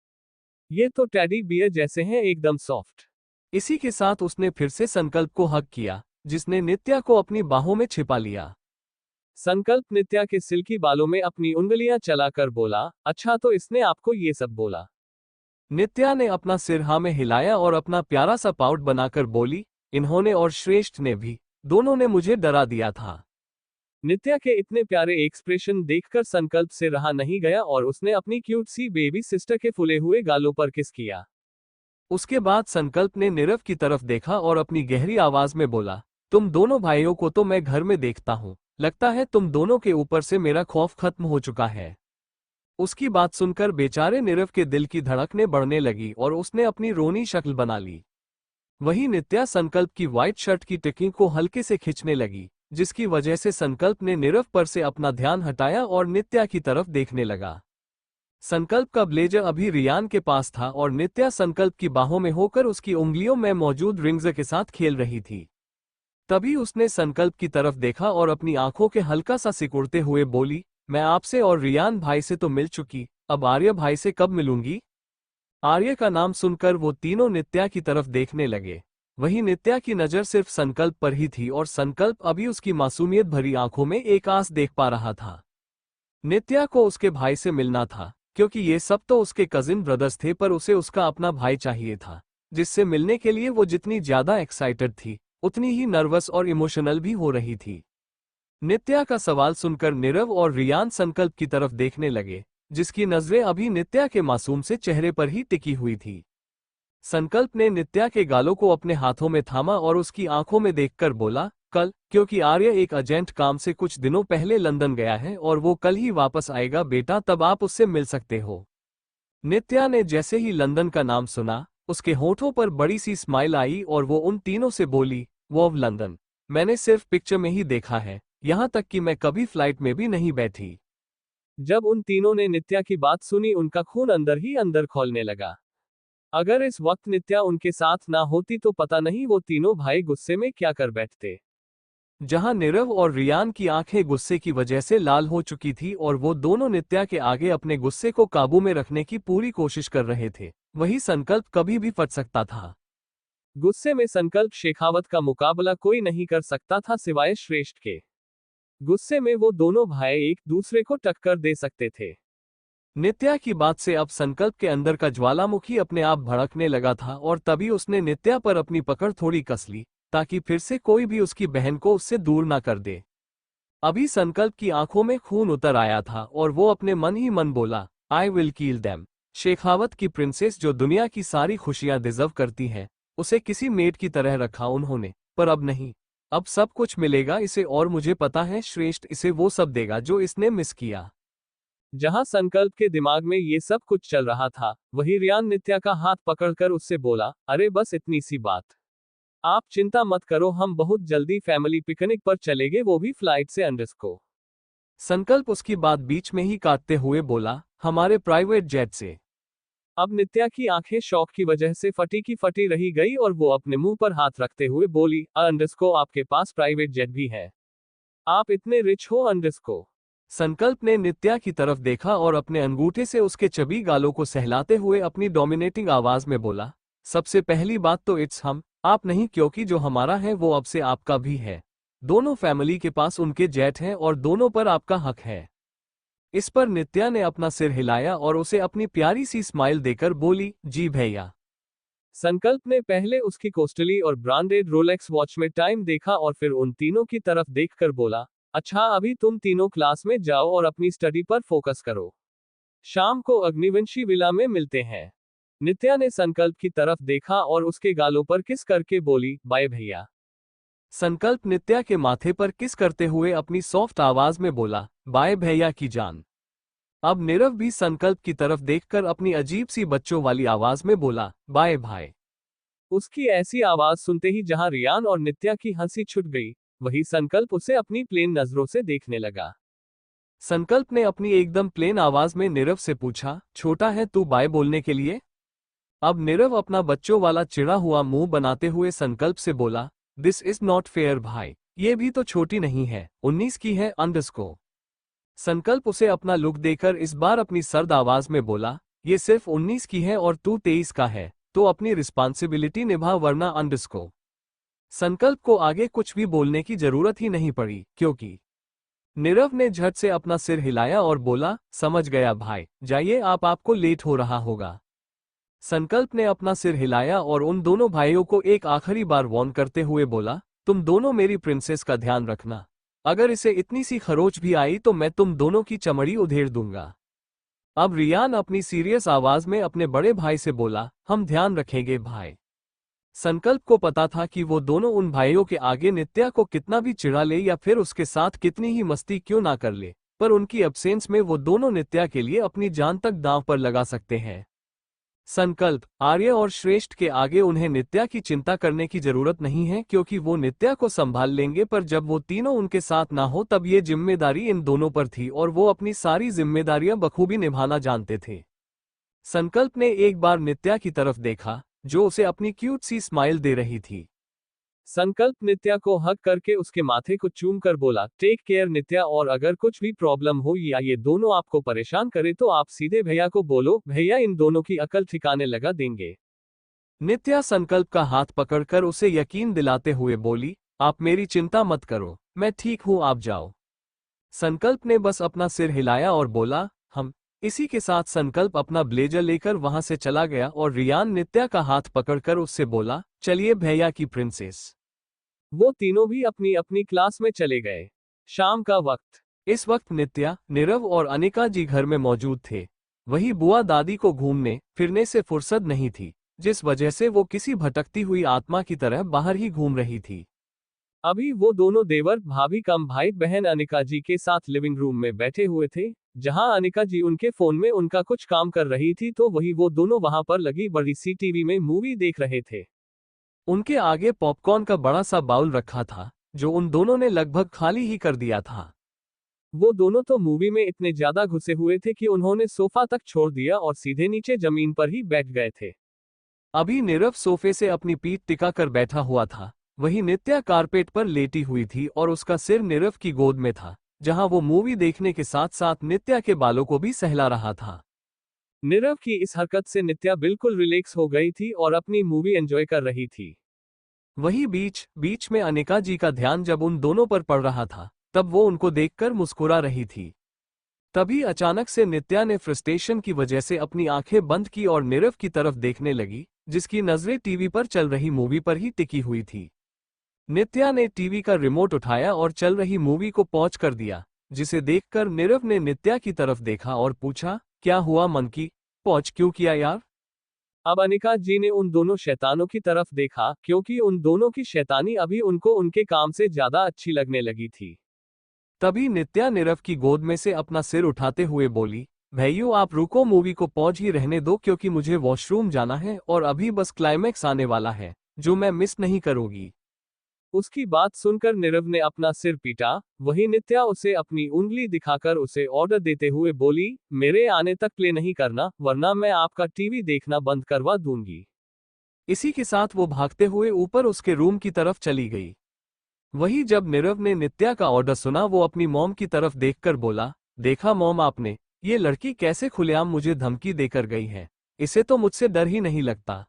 ये तो टेडी बियर जैसे हैं, एकदम सॉफ्ट। इसी के साथ उसने फिर से संकल्प को हग किया, जिसने नित्या को अपनी बाहों में छिपा लिया। संकल्प नित्या के सिल्की बालों में अपनी उंगलियां चलाकर बोला, अच्छा तो इसने आपको ये सब बोला? नित्या ने अपना सिर हाँ में हिलाया और अपना प्यारा सा पाउट बनाकर बोली, इन्होंने और श्रेष्ठ ने भी, दोनों ने मुझे डरा दिया था। नित्या के इतने प्यारे एक्सप्रेशन देखकर संकल्प से रहा नहीं गया और उसने अपनी क्यूट सी बेबी सिस्टर के फुले हुए गालों पर किस किया। उसके बाद संकल्प ने नीरव की तरफ देखा और अपनी गहरी आवाज में बोला, तुम दोनों भाइयों को तो मैं घर में देखता हूँ, लगता है तुम दोनों के ऊपर से मेरा खौफ खत्म हो चुका है। उसकी बात सुनकर बेचारे नीरव के दिल की धड़कनें बढ़ने लगी और उसने अपनी रोनी शक्ल बना ली। वहीं नित्या संकल्प की व्हाइट शर्ट की टिकिंग को हल्के से खींचने लगी, जिसकी वजह से संकल्प ने नीरव पर से अपना ध्यान हटाया और नित्या की तरफ देखने लगा। संकल्प का ब्लेजर अभी रियान के पास था और नित्या संकल्प की बाहों में होकर उसकी उंगलियों में मौजूद रिंग्स के साथ खेल रही थी। तभी उसने संकल्प की तरफ देखा और अपनी आंखों के हल्का सा सिकुड़ते हुए बोली, मैं आपसे और रियान भाई से तो मिल चुकी, अब आर्य भाई से कब मिलूंगी? आर्य का नाम सुनकर वो तीनों नित्या की तरफ देखने लगे। वहीं नित्या की नजर सिर्फ संकल्प पर ही थी और संकल्प अभी उसकी मासूमियत भरी आंखों में एक आस देख पा रहा था। नित्या को उसके भाई से मिलना था, क्योंकि ये सब तो उसके कजिन ब्रदर्स थे, पर उसे उसका अपना भाई चाहिए था, जिससे मिलने के लिए वो जितनी ज्यादा एक्साइटेड थी उतनी ही नर्वस और इमोशनल भी हो रही थी। नित्या का सवाल सुनकर नीरव और रियान संकल्प की तरफ देखने लगे, जिसकी नजरें अभी नित्या के मासूम से चेहरे पर ही टिकी हुई थी। संकल्प ने नित्या के गालों को अपने हाथों में थामा और उसकी आंखों में देखकर बोला, कल, क्योंकि आर्य एक अर्जेंट काम से कुछ दिनों पहले लंदन गया है और वो कल ही वापस आएगा बेटा, तब आप उससे मिल सकते हो। नित्या ने जैसे ही लंदन का नाम सुना, उसके होठों पर बड़ी सी स्माइल आई और वो उन तीनों से बोली, वो लंदन मैंने सिर्फ पिक्चर में ही देखा है, यहां तक कि मैं कभी फ्लाइट में भी नहीं बैठी। जब उन तीनों ने नित्या की बात सुनी, उनका खून अंदर ही अंदर खौलने लगा। अगर इस वक्त नित्या उनके साथ ना होती तो पता नहीं वो तीनों भाई गुस्से में क्या कर बैठते। जहां नीरव और रियान की आंखें गुस्से की वजह से लाल हो चुकी थी और वो दोनों नित्या के आगे अपने गुस्से को काबू में रखने की पूरी कोशिश कर रहे थे, वही संकल्प कभी भी फट सकता था। गुस्से में संकल्प शेखावत का मुकाबला कोई नहीं कर सकता था सिवाय श्रेष्ठ के। गुस्से में वो दोनों भाई एक दूसरे को टक्कर दे सकते थे। नित्या की बात से अब संकल्प के अंदर का ज्वालामुखी अपने आप भड़कने लगा था और तभी उसने नित्या पर अपनी पकड़ थोड़ी कस ली, ताकि फिर से कोई भी उसकी बहन को उससे दूर ना कर दे। अभी संकल्प की आंखों में खून उतर आया था और वो अपने मन ही मन बोला, I will kill them. Shekhawat की प्रिंसेस जो दुनिया की सारी खुशियां डिजर्व करती है, उसे किसी मेड की तरह रखा उन्होंने, पर अब नहीं। अब सब कुछ मिलेगा इसे और मुझे पता है श्रेष्ठ इसे वो सब देगा जो इसने मिस किया। जहां संकल्प के दिमाग में ये सब कुछ चल रहा था, वही रियान नित्या का हाथ पकड़कर उससे बोला, अरे बस इतनी सी बात, आप चिंता मत करो, हम बहुत जल्दी फैमिली पिकनिक पर चलेंगे, वो भी फ्लाइट से अंडरस्को। संकल्प उसकी बात बीच में ही काटते हुए बोला, हमारे प्राइवेट जेट से। अब नित्या की आंखें शौक की वजह से फटी की फटी रही गई और वो अपने मुंह पर हाथ रखते हुए बोली, अंडरस्को आपके पास प्राइवेट जेट भी है? आप इतने रिच हो अंडरस्को? संकल्प ने नित्या की तरफ देखा और अपने अंगूठे से उसके चबी गालों को सहलाते हुए अपनी डोमिनेटिंग आवाज में बोला, सबसे पहली बात तो इट्स हम, आप नहीं, क्योंकि जो हमारा है वो अब से आपका भी है। दोनों फैमिली के पास उनके जेट हैं और दोनों पर आपका हक है। इस पर नित्या ने अपना सिर हिलाया और उसे अपनी प्यारी सी स्माइल देकर बोली, जी भैया। संकल्प ने पहले उसकी कोस्टली और ब्रांडेड रोलेक्स वॉच में टाइम देखा और फिर उन तीनों की तरफ देखकर बोला, अच्छा अभी तुम तीनों क्लास में जाओ और अपनी स्टडी पर फोकस करो, शाम को अग्निवंशी विला में मिलते हैं। नित्या ने संकल्प की तरफ देखा और उसके गालों पर किस करके बोली, बाय भैया। संकल्प नित्या के माथे पर किस करते हुए अपनी सॉफ्ट आवाज में बोला, बाय भैया की जान। अब नीरव भी संकल्प की तरफ देखकर अपनी अजीब सी बच्चों वाली आवाज में बोला, बाय भाई। उसकी ऐसी आवाज सुनते ही जहां रियान और नित्या की हंसी छूट गई, वही संकल्प उसे अपनी प्लेन नजरों से देखने लगा। संकल्प ने अपनी एकदम प्लेन आवाज में नीरव से पूछा, छोटा है तू बाय बोलने के लिए? अब नीरव अपना बच्चों वाला चिढ़ा हुआ मुंह बनाते हुए संकल्प से बोला, दिस इज नॉट फेयर भाई, ये भी तो छोटी नहीं है, 19 की है अंडरस्को। संकल्प उसे अपना लुक देकर इस बार अपनी सर्द आवाज में बोला, ये सिर्फ 19 की है और तू 23 का है, तो अपनी रिस्पॉन्सिबिलिटी निभा वरना अंडरस्को। संकल्प को आगे कुछ भी बोलने की जरूरत ही नहीं पड़ी, क्योंकि नीरव ने झट से अपना सिर हिलाया और बोला, समझ गया भाई, जाइए आप, आपको लेट हो रहा होगा। संकल्प ने अपना सिर हिलाया और उन दोनों भाइयों को एक आखिरी बार वार्न करते हुए बोला, तुम दोनों मेरी प्रिंसेस का ध्यान रखना, अगर इसे इतनी सी खरोच भी आई तो मैं तुम दोनों की चमड़ी उधेड़ दूंगा। अब रियान अपनी सीरियस आवाज में अपने बड़े भाई से बोला, हम ध्यान रखेंगे भाई। संकल्प को पता था कि वो दोनों उन भाइयों के आगे नित्या को कितना भी चिढ़ा ले या फिर उसके साथ कितनी ही मस्ती क्यों ना कर ले, पर उनकी एब्सेंस में वो दोनों नित्या के लिए अपनी जान तक दांव पर लगा सकते हैं। संकल्प, आर्य और श्रेष्ठ के आगे उन्हें नित्या की चिंता करने की जरूरत नहीं है क्योंकि वो नित्या को संभाल लेंगे, पर जब वो तीनों उनके साथ ना हो तब ये जिम्मेदारी इन दोनों पर थी और वो अपनी सारी जिम्मेदारियां बखूबी निभाना जानते थे। संकल्प ने एक बार नित्या की तरफ देखा, जो उसे अपनी क्यूट सी स्माइल दे रही थी। संकल्प नित्या को हग करके उसके माथे को चूम कर बोला, टेक केयर नित्या, और अगर कुछ भी प्रॉब्लम हो या ये दोनों आपको परेशान करे तो आप सीधे भैया को बोलो, भैया इन दोनों की अकल ठिकाने लगा देंगे। नित्या संकल्प का हाथ पकड़कर उसे यकीन दिलाते हुए बोली, आप मेरी चिंता मत करो, मैं ठीक हूं, आप जाओ। संकल्प ने बस अपना सिर हिलाया और बोला, हम। इसी के साथ संकल्प अपना ब्लेजर लेकर वहां से चला गया और रियान नित्या का हाथ पकड़कर उससे बोला, चलिए भैया की प्रिंसेस। वो तीनों भी अपनी अपनी क्लास में चले गए। शाम का वक्त। इस वक्त नित्या, नीरव और अनिका जी घर में मौजूद थे। वही बुआ दादी को घूमने फिरने से फुर्सत नहीं थी, जिस वजह से वो किसी भटकती हुई आत्मा की तरह बाहर ही घूम रही थी। अभी वो दोनों देवर भाभी कम भाई बहन अनिका जी के साथ लिविंग रूम में बैठे हुए थे, जहां अनिका जी उनके फोन में उनका कुछ काम कर रही थी तो वही वो दोनों वहां पर लगी बड़ी सी टीवी में मूवी देख रहे थे। उनके आगे पॉपकॉर्न का बड़ा सा बाउल रखा था, जो उन दोनों ने लगभग खाली ही कर दिया था। वो दोनों तो मूवी में इतने ज्यादा घुसे हुए थे कि उन्होंने सोफा तक छोड़ दिया और सीधे नीचे जमीन पर ही बैठ गए थे। अभी नीरव सोफे से अपनी पीठ टिकाकर बैठा हुआ था, वही नित्या कारपेट पर लेटी हुई थी और उसका सिर नीरव की गोद में था, जहां वो मूवी देखने के साथ साथ नित्या के बालों को भी सहला रहा था। नीरव की इस हरकत से नित्या बिल्कुल रिलैक्स हो गई थी और अपनी मूवी एंजॉय कर रही थी। वही बीच बीच में अनिका जी का ध्यान जब उन दोनों पर पड़ रहा था, तब वो उनको देखकर मुस्कुरा रही थी। तभी अचानक से नित्या ने फ्रस्ट्रेशन की वजह से अपनी आंखें बंद की और नीरव की तरफ देखने लगी, जिसकी नजरें टीवी पर चल रही मूवी पर ही टिकी हुई थी। नित्या ने टीवी का रिमोट उठाया और चल रही मूवी को पॉज कर दिया, जिसे देखकर नीरव ने नित्या की तरफ देखा और पूछा, क्या हुआ मंकी, पॉज क्यों किया यार? अब अनिका जी ने उन दोनों शैतानों की तरफ देखा, क्योंकि उन दोनों की शैतानी अभी उनको उनके काम से ज्यादा अच्छी लगने लगी थी। तभी नित्या नीरव की गोद में से अपना सिर उठाते हुए बोली, भैया आप रुको, मूवी को पॉज ही रहने दो क्योंकि मुझे वॉशरूम जाना है और अभी बस क्लाइमैक्स आने वाला है, जो मैं मिस नहीं करूंगी। उसकी बात सुनकर नीरव ने अपना सिर पीटा, वही नित्या उसे अपनी उंगली दिखाकर उसे ऑर्डर देते हुए बोली, मेरे आने तक प्ले नहीं करना वरना मैं आपका टीवी देखना बंद करवा दूंगी। इसी के साथ वो भागते हुए ऊपर उसके रूम की तरफ चली गई। वही जब नीरव ने नित्या का ऑर्डर सुना, वो अपनी मॉम की तरफ देखकर बोला, देखा मॉम आपने, ये लड़की कैसे खुलेआम मुझे धमकी देकर गई है, इसे तो मुझसे डर ही नहीं लगता।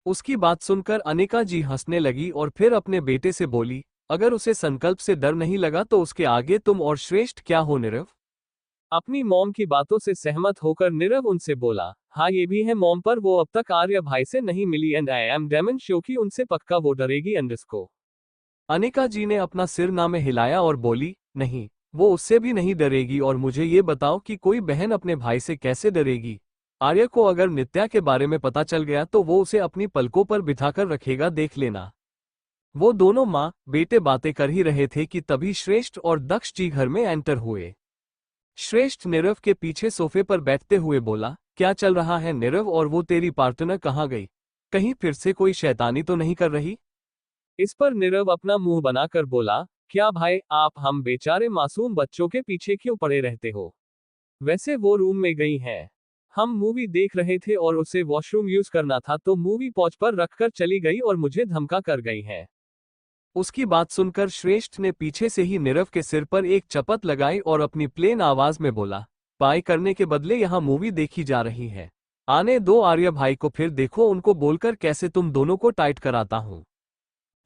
उसकी बात सुनकर अनिका जी हंसने लगी और फिर अपने बेटे से बोली, अगर उसे संकल्प से डर नहीं लगा तो उसके आगे तुम और श्रेष्ठ क्या हो नीरव? अपनी मॉम की बातों से सहमत होकर नीरव उनसे बोला, हाँ ये भी है मॉम, पर वो अब तक आर्य भाई से नहीं मिली and I am damn sure कि उनसे पक्का वो डरेगी अंडरस्को। अनिका जी ने अपना सिर ना में हिलाया और बोली, नहीं, वो उससे भी नहीं डरेगी, और मुझे ये बताओ कि कोई बहन अपने भाई से कैसे डरेगी? आर्य को अगर नित्या के बारे में पता चल गया तो वो उसे अपनी पलकों पर बिठाकर रखेगा, देख लेना। वो दोनों माँ बेटे बातें कर ही रहे थे कि तभी श्रेष्ठ और दक्ष जी घर में एंटर हुए। श्रेष्ठ नीरव के पीछे सोफे पर बैठते हुए बोला, क्या चल रहा है नीरव, और वो तेरी पार्टनर कहाँ गई? कहीं फिर से कोई शैतानी तो नहीं कर रही? इस पर नीरव अपना मुंह बनाकर बोला, क्या भाई आप हम बेचारे मासूम बच्चों के पीछे क्यों पड़े रहते हो? वैसे वो रूम में गई हैं। हम मूवी देख रहे थे और उसे वॉशरूम यूज करना था तो मूवी पॉज पर रखकर चली गई और मुझे धमका कर गई है। उसकी बात सुनकर श्रेष्ठ ने पीछे से ही नीरव के सिर पर एक चपत लगाई और अपनी प्लेन आवाज में बोला, पाई करने के बदले यहाँ मूवी देखी जा रही है, आने दो आर्य भाई को, फिर देखो उनको बोलकर कैसे तुम दोनों को टाइट कराता हूँ।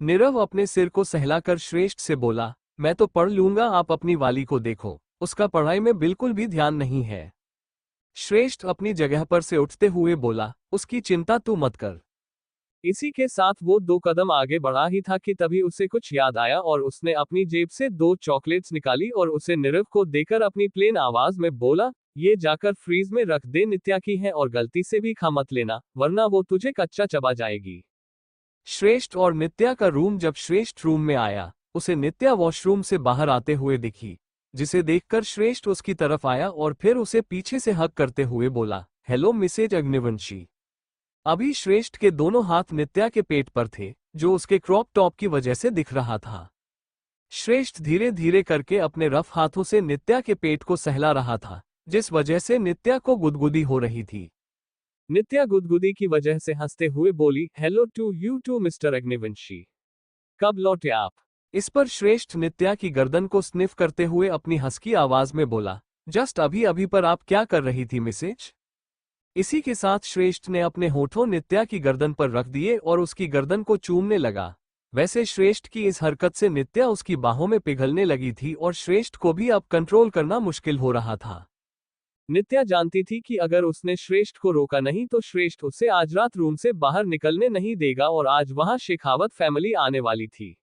नीरव अपने सिर को सहलाकर श्रेष्ठ से बोला, मैं तो पढ़ लूंगा, आप अपनी वाली को देखो, उसका पढ़ाई में बिल्कुल भी ध्यान नहीं है। श्रेष्ठ अपनी जगह पर से उठते हुए बोला, उसकी चिंता तू मत कर। इसी के साथ वो 2 कदम आगे बढ़ा ही था कि तभी उसे कुछ याद आया और उसने अपनी जेब से 2 चॉकलेट्स निकाली और उसे नीरव को देकर अपनी प्लेन आवाज में बोला, ये जाकर फ्रीज में रख दे, नित्या की है और गलती से भी खा मत लेना वरना वो तुझे कच्चा चबा जाएगी। श्रेष्ठ और नित्या का रूम जब श्रेष्ठ रूम में आया, उसे नित्या वॉशरूम से बाहर आते हुए दिखी, जिसे देखकर श्रेष्ठ उसकी तरफ आया और फिर उसे पीछे से हग करते हुए बोला, हेलो मिसेज अग्निवंशी। अभी श्रेष्ठ के दोनों हाथ नित्या के पेट पर थे, जो उसके क्रॉप टॉप की वजह से दिख रहा था। श्रेष्ठ धीरे धीरे करके अपने रफ हाथों से नित्या के पेट को सहला रहा था, जिस वजह से नित्या को गुदगुदी हो रही थी। नित्या गुदगुदी की वजह से हंसते हुए बोली, hello to you too mister Agnivanshi, कब लौटे आप? इस पर श्रेष्ठ नित्या की गर्दन को स्निफ करते हुए अपनी हंसकी आवाज में बोला, जस्ट अभी अभी पर आप क्या कर रही थी मिसेज? इसी के साथ श्रेष्ठ ने अपने होठों नित्या की गर्दन पर रख दिए और उसकी गर्दन को चूमने लगा। वैसे श्रेष्ठ की इस हरकत से नित्या उसकी बाहों में पिघलने लगी थी और श्रेष्ठ को भी अब कंट्रोल करना मुश्किल हो रहा था। नित्या जानती थी कि अगर उसने श्रेष्ठ को रोका नहीं तो श्रेष्ठ उसे आज रात रूम से बाहर निकलने नहीं देगा और आज वहां शेखावत फैमिली आने वाली थी।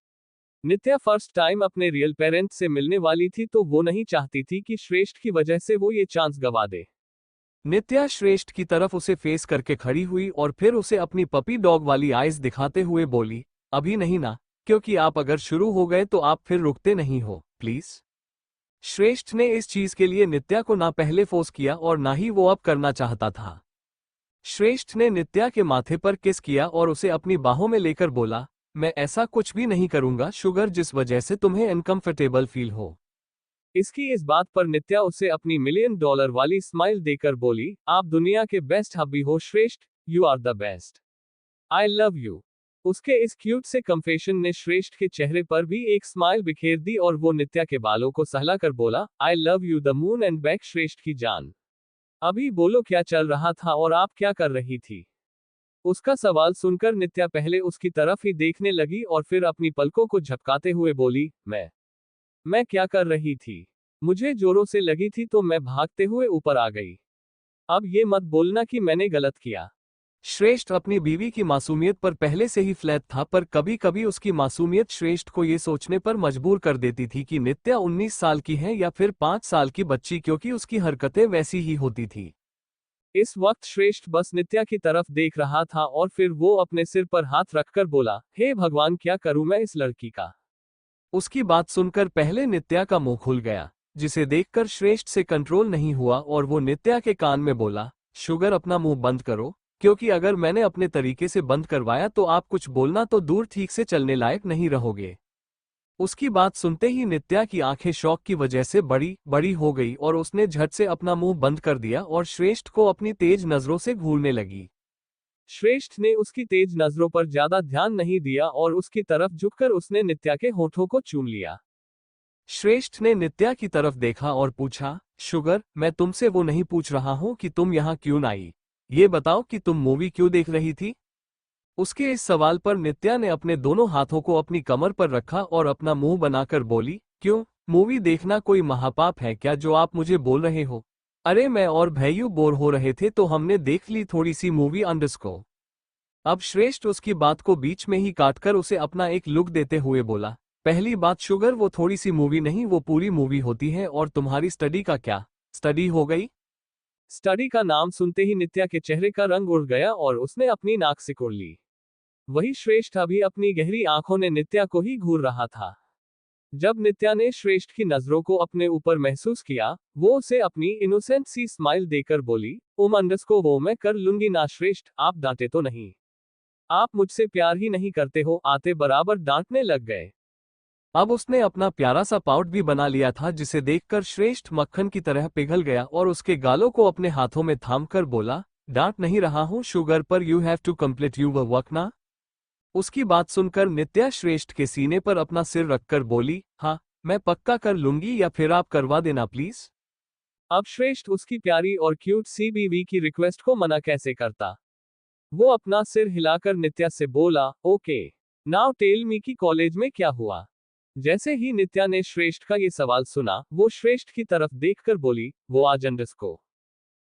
नित्या फर्स्ट टाइम अपने रियल पेरेंट्स से मिलने वाली थी, तो वो नहीं चाहती थी कि श्रेष्ठ की वजह से वो ये चांस गवा दे। नित्या श्रेष्ठ की तरफ उसे फेस करके खड़ी हुई और फिर उसे अपनी पपी डॉग वाली आइज दिखाते हुए बोली, अभी नहीं ना, क्योंकि आप अगर शुरू हो गए तो आप फिर रुकते नहीं हो, प्लीज। श्रेष्ठ ने इस चीज के लिए नित्या को ना पहले फोर्स किया और ना ही वो अब करना चाहता था। श्रेष्ठ ने नित्या के माथे पर किस किया और उसे अपनी बाहों में लेकर बोला, मैं ऐसा कुछ भी नहीं करूंगा शुगर जिस वजह से तुम्हें अनकंफर्टेबल फील हो। इसकी इस बात पर नित्या उसे अपनी $1 मिलियन वाली स्माइल देकर बोली, आप दुनिया के बेस्ट हब्बी हो Shreshth, you are the best, I love you. उसके इस क्यूट से कंफेशन ने श्रेष्ठ के चेहरे पर भी एक स्माइल बिखेर दी और वो नित्या के बालों को सहलाकर बोला, आई love you the moon and back श्रेष्ठ की जान। अभी बोलो क्या चल रहा था और आप क्या कर रही थी? उसका सवाल सुनकर नित्या पहले उसकी तरफ ही देखने लगी और फिर अपनी पलकों को झपकाते हुए बोली, मैं क्या कर रही थी? मुझे जोरों से लगी थी तो मैं भागते हुए ऊपर आ गई। अब ये मत बोलना कि मैंने गलत किया। श्रेष्ठ अपनी बीवी की मासूमियत पर पहले से ही फ्लैट था, पर कभी कभी उसकी मासूमियत श्रेष्ठ को ये सोचने पर मजबूर कर देती थी कि नित्या 19 साल की है या फिर 5 साल की बच्ची, क्योंकि उसकी हरकतें वैसी ही होती थी। इस वक्त श्रेष्ठ बस नित्या की तरफ देख रहा था और फिर वो अपने सिर पर हाथ रखकर बोला, हे भगवान, क्या करूं मैं इस लड़की का? उसकी बात सुनकर पहले नित्या का मुंह खुल गया, जिसे देखकर श्रेष्ठ से कंट्रोल नहीं हुआ और वो नित्या के कान में बोला, शुगर अपना मुंह बंद करो, क्योंकि अगर मैंने अपने तरीके से बंद करवाया तो आप कुछ बोलना तो दूर ठीक से चलने लायक नहीं रहोगे। उसकी बात सुनते ही नित्या की आंखें शौक की वजह से बड़ी बड़ी हो गई और उसने झट से अपना मुंह बंद कर दिया और श्रेष्ठ को अपनी तेज नजरों से घूरने लगी। श्रेष्ठ ने उसकी तेज नजरों पर ज्यादा ध्यान नहीं दिया और उसकी तरफ झुककर उसने नित्या के होठों को चूम लिया। श्रेष्ठ ने नित्या की तरफ देखा और पूछा, शुगर, मैं तुमसे वो नहीं पूछ रहा हूं कि तुम यहाँ क्यों आई, ये बताओ कि तुम मूवी क्यों देख रही थी? उसके इस सवाल पर नित्या ने अपने दोनों हाथों को अपनी कमर पर रखा और अपना मुंह बनाकर बोली, क्यों, मूवी देखना कोई महापाप है क्या जो आप मुझे बोल रहे हो? अरे मैं और भैयू बोर हो रहे थे तो हमने देख ली थोड़ी सी मूवी अंडरस्को। अब श्रेष्ठ उसकी बात को बीच में ही काटकर उसे अपना एक लुक देते हुए बोला, पहली बात शुगर, वो थोड़ी सी मूवी नहीं, वो पूरी मूवी होती है। और तुम्हारी स्टडी का क्या, स्टडी हो गई? स्टडी का नाम सुनते ही नित्या के चेहरे का रंग उड़ गया और उसने अपनी नाक सिकोड़ ली। वही श्रेष्ठ अभी अपनी गहरी आंखों ने नित्या को ही घूर रहा था। जब नित्या ने श्रेष्ठ की नजरों को अपने ऊपर महसूस किया, वो उसे अपनी इनोसेंट सी स्माइल देकर बोली, अंडरस्को वो मैं कर लूंगी ना श्रेष्ठ, आप डांटे तो नहीं? आप मुझसे प्यार ही नहीं करते हो, आते बराबर डांटने लग गए। अब उसने अपना प्यारा सा पाउट भी बना लिया था, जिसे देखकर श्रेष्ठ मक्खन की तरह पिघल गया और उसके गालों को अपने हाथों में थामकर बोला, डांट नहीं रहा हूं शुगर, पर you have to complete your work ना। उसकी बात सुनकर नित्या श्रेष्ठ के सीने पर अपना सिर रखकर बोली, हाँ मैं पक्का कर लूंगी, या फिर आप करवा देना प्लीज। अब श्रेष्ठ उसकी प्यारी और क्यूट सी बीवी की रिक्वेस्ट को मना कैसे करता। वो अपना सिर हिलाकर नित्या से बोला, ओके नाउ टेल मी कि कॉलेज में क्या हुआ। जैसे ही नित्या ने श्रेष्ठ का ये सवाल सुना, वो श्रेष्ठ की तरफ देखकर बोली, वो आज अंडरस्को।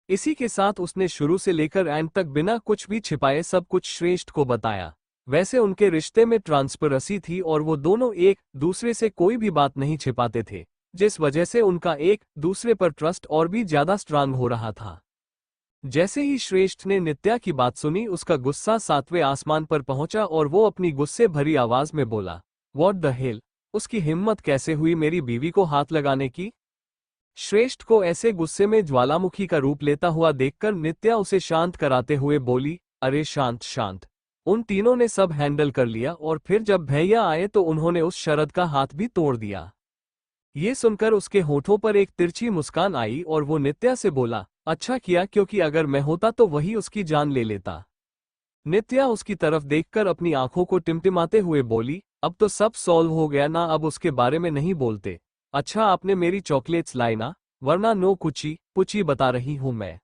इसी के साथ उसने शुरू से लेकर एंड तक बिना कुछ भी छिपाए सब कुछ श्रेष्ठ को बताया। वैसे उनके रिश्ते में ट्रांसपेरेंसी थी और वो दोनों एक दूसरे से कोई भी बात नहीं छिपाते थे, जिस वजह से उनका एक दूसरे पर ट्रस्ट और भी ज्यादा स्ट्रांग हो रहा था। जैसे ही श्रेष्ठ ने नित्या की बात सुनी, उसका गुस्सा 7वें आसमान पर पहुंचा और वो अपनी गुस्से भरी आवाज में बोला, व्हाट द हेल, उसकी हिम्मत कैसे हुई मेरी बीवी को हाथ लगाने की? श्रेष्ठ को ऐसे गुस्से में ज्वालामुखी का रूप लेता हुआ देखकर नित्या उसे शांत कराते हुए बोली, अरे शांत शांत। उन तीनों ने सब हैंडल कर लिया और फिर जब भैया आए तो उन्होंने उस शरद का हाथ भी तोड़ दिया। ये सुनकर उसके होठों पर एक तिरछी मुस्कान आई और वो नित्या से बोला, अच्छा किया, क्योंकि अगर मैं होता तो वही उसकी जान ले लेता। नित्या उसकी तरफ देखकर अपनी आंखों को टिमटिमाते हुए बोली, अब तो सब सॉल्व हो गया ना, अब उसके बारे में नहीं बोलते। अच्छा आपने मेरी चॉकलेट्स लाई ना, वरना नो कुची पुची बता रही हूं मैं।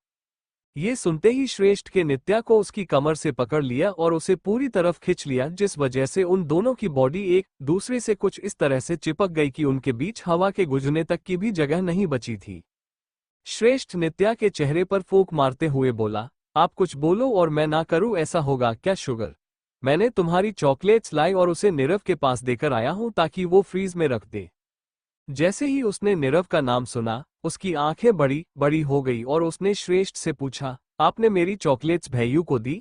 ये सुनते ही श्रेष्ठ के नित्या को उसकी कमर से पकड़ लिया और उसे पूरी तरफ खींच लिया, जिस वजह से उन दोनों की बॉडी एक दूसरे से कुछ इस तरह से चिपक गई कि उनके बीच हवा के गुजरने तक की भी जगह नहीं बची थी। श्रेष्ठ नित्या के चेहरे पर फूंक मारते हुए बोला, आप कुछ बोलो और मैं ना करूं, ऐसा होगा क्या शुगर? मैंने तुम्हारी चॉकलेट्स लाई और उसे नीरव के पास देकर आया हूं ताकि वो फ्रीज में रख दे। जैसे ही उसने नीरव का नाम सुना, उसकी आंखें बड़ी बड़ी हो गई और उसने श्रेष्ठ से पूछा, आपने मेरी चॉकलेट्स भैयू को दी?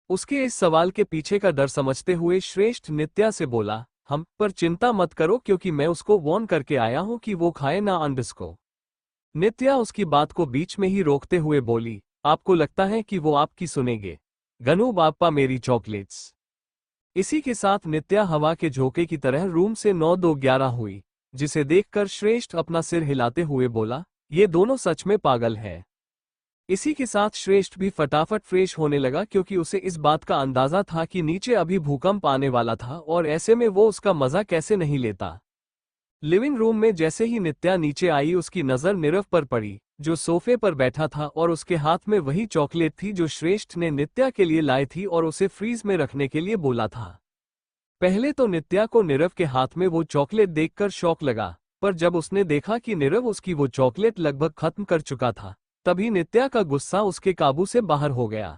उसके इस सवाल के पीछे का डर समझते हुए श्रेष्ठ नित्या से बोला, हम पर चिंता मत करो, क्योंकि मैं उसको वॉर्न करके आया हूं कि वो खाए ना अंडस को। नित्या उसकी बात को बीच में ही रोकते हुए बोली, आपको लगता है कि वो आपकी सुनेंगे? गनू बाप्पा मेरी चॉकलेट्स। इसी के साथ नित्या हवा के झोंके की तरह रूम से 9-2-11 हुई, जिसे देखकर श्रेष्ठ अपना सिर हिलाते हुए बोला, ये दोनों सच में पागल है। इसी के साथ श्रेष्ठ भी फटाफट फ्रेश होने लगा, क्योंकि उसे इस बात का अंदाजा था कि नीचे अभी भूकंप आने वाला था और ऐसे में वो उसका मजा कैसे नहीं लेता। लिविंग रूम में जैसे ही नित्या नीचे आई, उसकी नजर नीरव पर पड़ी, जो सोफे पर बैठा था और उसके हाथ में वही चॉकलेट थी जो श्रेष्ठ ने नित्या के लिए लाई थी और उसे फ्रीज में रखने के लिए बोला था। पहले तो नित्या को नीरव के हाथ में वो चॉकलेट देखकर शौक लगा, पर जब उसने देखा कि नीरव उसकी वो चॉकलेट लगभग खत्म कर चुका था, तभी नित्या का गुस्सा उसके काबू से बाहर हो गया।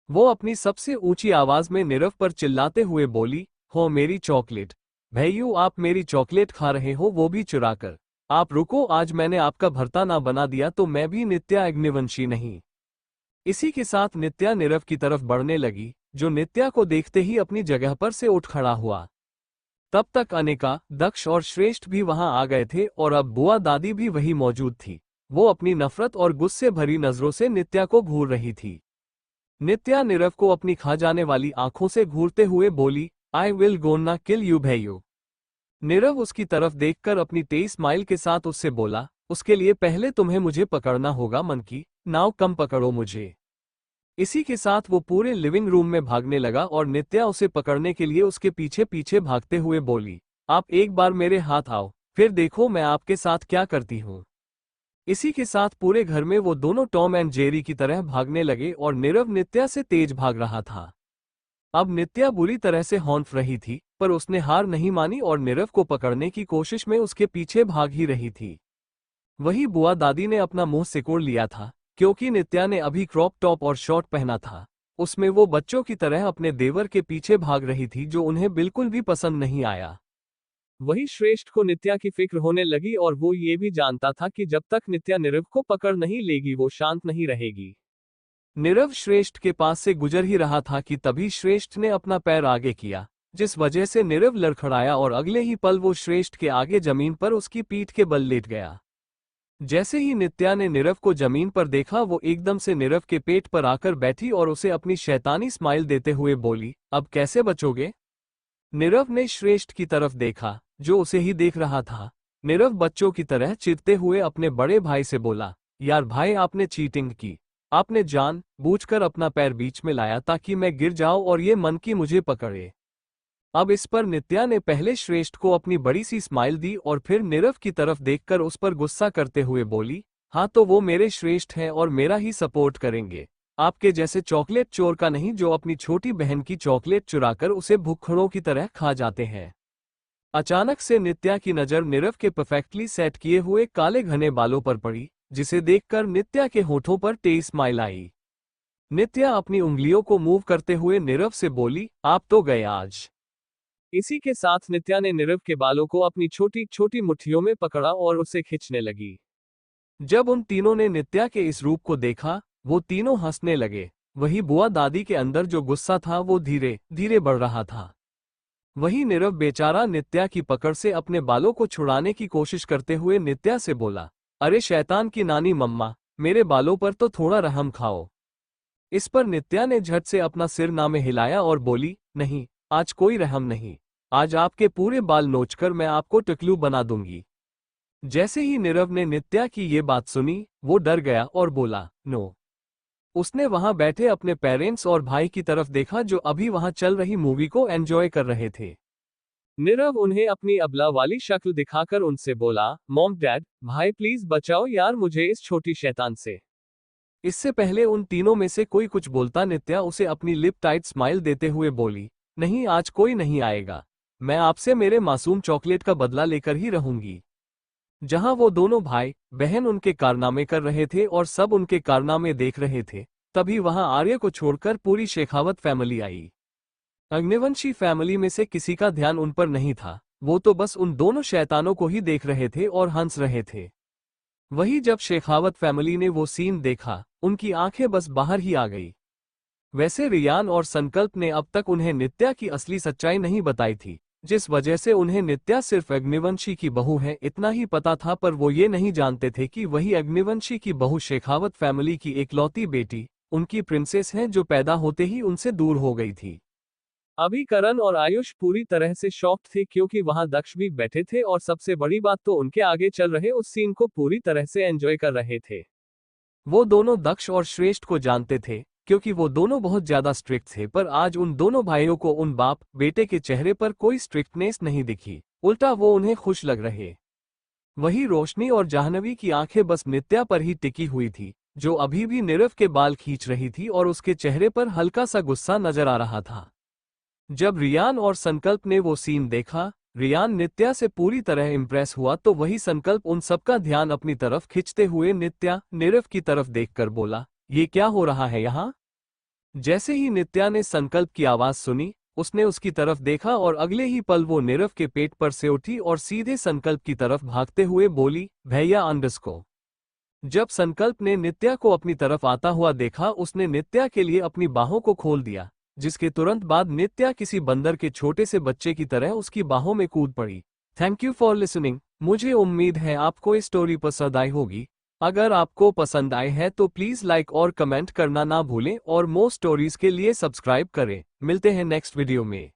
वो अपनी सबसे ऊंची आवाज में नीरव पर चिल्लाते हुए बोली, हो मेरी चॉकलेट, भैयू आप मेरी चॉकलेट खा रहे हो, वो भी चुराकर। आप रुको, आज मैंने आपका भरता ना बना दिया तो मैं भी नित्या अग्निवंशी नहीं। इसी के साथ नित्या नीरव की तरफ बढ़ने लगी, जो नित्या को देखते ही अपनी जगह पर से उठ खड़ा हुआ। तब तक अनिका, दक्ष और श्रेष्ठ भी वहां आ गए थे और अब बुआ दादी भी वही मौजूद थी। वो अपनी नफरत और गुस्से भरी नजरों से नित्या को घूर रही थी। नित्या नीरव को अपनी खा जाने वाली आंखों से घूरते हुए बोली, I will gonna kill you Bhaiyu. Nirav उसकी तरफ देखकर अपनी तेज स्माइल के साथ उससे बोला, उसके लिए पहले तुम्हें मुझे पकड़ना होगा मन की, नाव कम पकड़ो मुझे। इसी के साथ वो पूरे लिविंग रूम में भागने लगा और नित्या उसे पकड़ने के लिए उसके पीछे पीछे भागते हुए बोली, आप एक बार मेरे हाथ आओ, फिर देखो मैं आपके साथ क्या करती हूँ। इसी के साथ पूरे घर में वो दोनों टॉम एंड जेरी की तरह भागने लगे और नीरव नित्या से तेज भाग रहा था। अब नित्या बुरी तरह से हौंफ रही थी, पर उसने हार नहीं मानी और नीरव को पकड़ने की कोशिश में उसके पीछे भाग ही रही थी। वही बुआ दादी ने अपना मुंह सिकोड़ लिया था, क्योंकि नित्या ने अभी क्रॉप टॉप और शॉर्ट पहना था। उसमें वो बच्चों की तरह अपने देवर के पीछे भाग रही थी, जो उन्हें बिल्कुल भी पसंद नहीं आया। वही श्रेष्ठ को नित्या की फिक्र होने लगी और वो ये भी जानता था कि जब तक नित्या नीरव को पकड़ नहीं लेगी वो शांत नहीं रहेगी। नीरव श्रेष्ठ के पास से गुजर ही रहा था कि तभी श्रेष्ठ ने अपना पैर आगे किया, जिस वजह से नीरव लड़खड़ाया और अगले ही पल वो श्रेष्ठ के आगे जमीन पर उसकी पीठ के बल लेट गया। जैसे ही नित्या ने नीरव को जमीन पर देखा, वो एकदम से नीरव के पेट पर आकर बैठी और उसे अपनी शैतानी स्माइल देते हुए बोली, अब कैसे बचोगे? नीरव ने श्रेष्ठ की तरफ देखा, जो उसे ही देख रहा था। नीरव बच्चों की तरह चिढ़ते हुए अपने बड़े भाई से बोला, यार भाई आपने चीटिंग की, आपने जान बूझकर अपना पैर बीच में लाया ताकि मैं गिर जाऊं और ये मन की मुझे पकड़े। अब इस पर नित्या ने पहले श्रेष्ठ को अपनी बड़ी सी स्माइल दी और फिर नीरव की तरफ देखकर उस पर गुस्सा करते हुए बोली, हाँ तो वो मेरे श्रेष्ठ हैं और मेरा ही सपोर्ट करेंगे, आपके जैसे चॉकलेट चोर का नहीं, जो अपनी छोटी बहन की चॉकलेट चुराकर उसे भुक्खड़ों की तरह खा जाते हैं। अचानक से नित्या की नजर नीरव के परफेक्टली सेट किए हुए काले घने बालों पर पड़ी, जिसे देखकर नित्या के होठों पर तेज स्माइल आई। नित्या अपनी उंगलियों को मूव करते हुए नीरव से बोली, आप तो गए आज। इसी के साथ नित्या ने नीरव के बालों को अपनी छोटी छोटी मुट्ठियों में पकड़ा और उसे खींचने लगी। जब उन तीनों ने नित्या के इस रूप को देखा, वो तीनों हंसने लगे। वही बुआ दादी के अंदर जो गुस्सा था वो धीरे धीरे बढ़ रहा था। वही नीरव बेचारा नित्या की पकड़ से अपने बालों को छुड़ाने की कोशिश करते हुए नित्या से बोला, अरे शैतान की नानी मम्मा, मेरे बालों पर तो थोड़ा रहम खाओ। इस पर नित्या ने झट से अपना सिर नामे हिलाया और बोली, नहीं, आज कोई रहम नहीं। आज आपके पूरे बाल नोचकर मैं आपको टकलू बना दूंगी। जैसे ही नीरव ने नित्या की ये बात सुनी, वो डर गया और बोला, नो। उसने वहां बैठे अपने पेरेंट्स और भाई की तरफ देखा जो अभी वहां चल रही मूवी को एंजॉय कर रहे थे। नीरव उन्हें अपनी अबला वाली शक्ल दिखाकर उनसे बोला, मॉम डैड, भाई प्लीज बचाओ यार मुझे इस छोटी शैतान से। इससे पहले उन तीनों में से कोई कुछ बोलता नित्या उसे अपनी लिप टाइट स्माइल देते हुए बोली, नहीं आज कोई नहीं आएगा, मैं आपसे मेरे मासूम चॉकलेट का बदला लेकर ही रहूंगी। जहां वो दोनों भाई बहन उनके कारनामे कर रहे थे और सब उनके कारनामे देख रहे थे, तभी वहां आर्य को छोड़कर पूरी Shekhawat family I. Agnivanshi family में से किसी का ध्यान उन पर नहीं था, वो तो बस उन दोनों शैतानों को ही देख रहे थे और हंस रहे थे। वही जब शेखावत फैमिली ने वो सीन देखा, उनकी आंखें बस बाहर ही आ गई। वैसे रियान और संकल्प ने अब तक उन्हें नित्या की असली सच्चाई नहीं बताई थी, जिस वजह से उन्हें नित्या सिर्फ अग्निवंशी की बहू है इतना ही पता था, पर वो ये नहीं जानते थे कि वही अग्निवंशी की बहू शेखावत फैमिली की इकलौती बेटी, उनकी प्रिंसेस है जो पैदा होते ही उनसे दूर हो गई थी। अभी करण और आयुष पूरी तरह से शॉक्ड थे क्योंकि वहां दक्ष भी बैठे थे और सबसे बड़ी बात तो उनके आगे चल रहे उस सीन को पूरी तरह से एंजॉय कर रहे थे। वो दोनों दक्ष और श्रेष्ठ को जानते थे क्योंकि वो दोनों बहुत ज्यादा स्ट्रिक्ट थे, पर आज उन दोनों भाइयों को उन बाप बेटे के चेहरे पर कोई स्ट्रिक्टनेस नहीं दिखी, उल्टा वो उन्हें खुश लग रहे। वही रोशनी और जाह्नवी की आंखें बस नित्या पर ही टिकी हुई थी, जो अभी भी नीरव के बाल खींच रही थी और उसके चेहरे पर हल्का सा गुस्सा नजर आ रहा था। जब रियान और संकल्प ने वो सीन देखा, रियान नित्या से पूरी तरह इंप्रेस हुआ तो वही संकल्प उन सबका ध्यान अपनी तरफ खींचते हुए नित्या नीरव की तरफ देखकर बोला, ये क्या हो रहा है यहाँ? जैसे ही नित्या ने संकल्प की आवाज सुनी, उसने उसकी तरफ देखा और अगले ही पल वो नीरव के पेट पर से उठी और सीधे संकल्प की तरफ भागते हुए बोली, भैया अंडस को। जब संकल्प ने नित्या को अपनी तरफ आता हुआ देखा, उसने नित्या के लिए अपनी बाहों को खोल दिया, जिसके तुरंत बाद नित्या किसी बंदर के छोटे से बच्चे की तरह उसकी बाहों में कूद पड़ी। Thank you for listening. मुझे उम्मीद है आपको ये स्टोरी पसंद आई होगी। अगर आपको पसंद आए है तो प्लीज लाइक और कमेंट करना ना भूलें और मोर स्टोरीज के लिए सब्सक्राइब करें। मिलते हैं नेक्स्ट वीडियो में।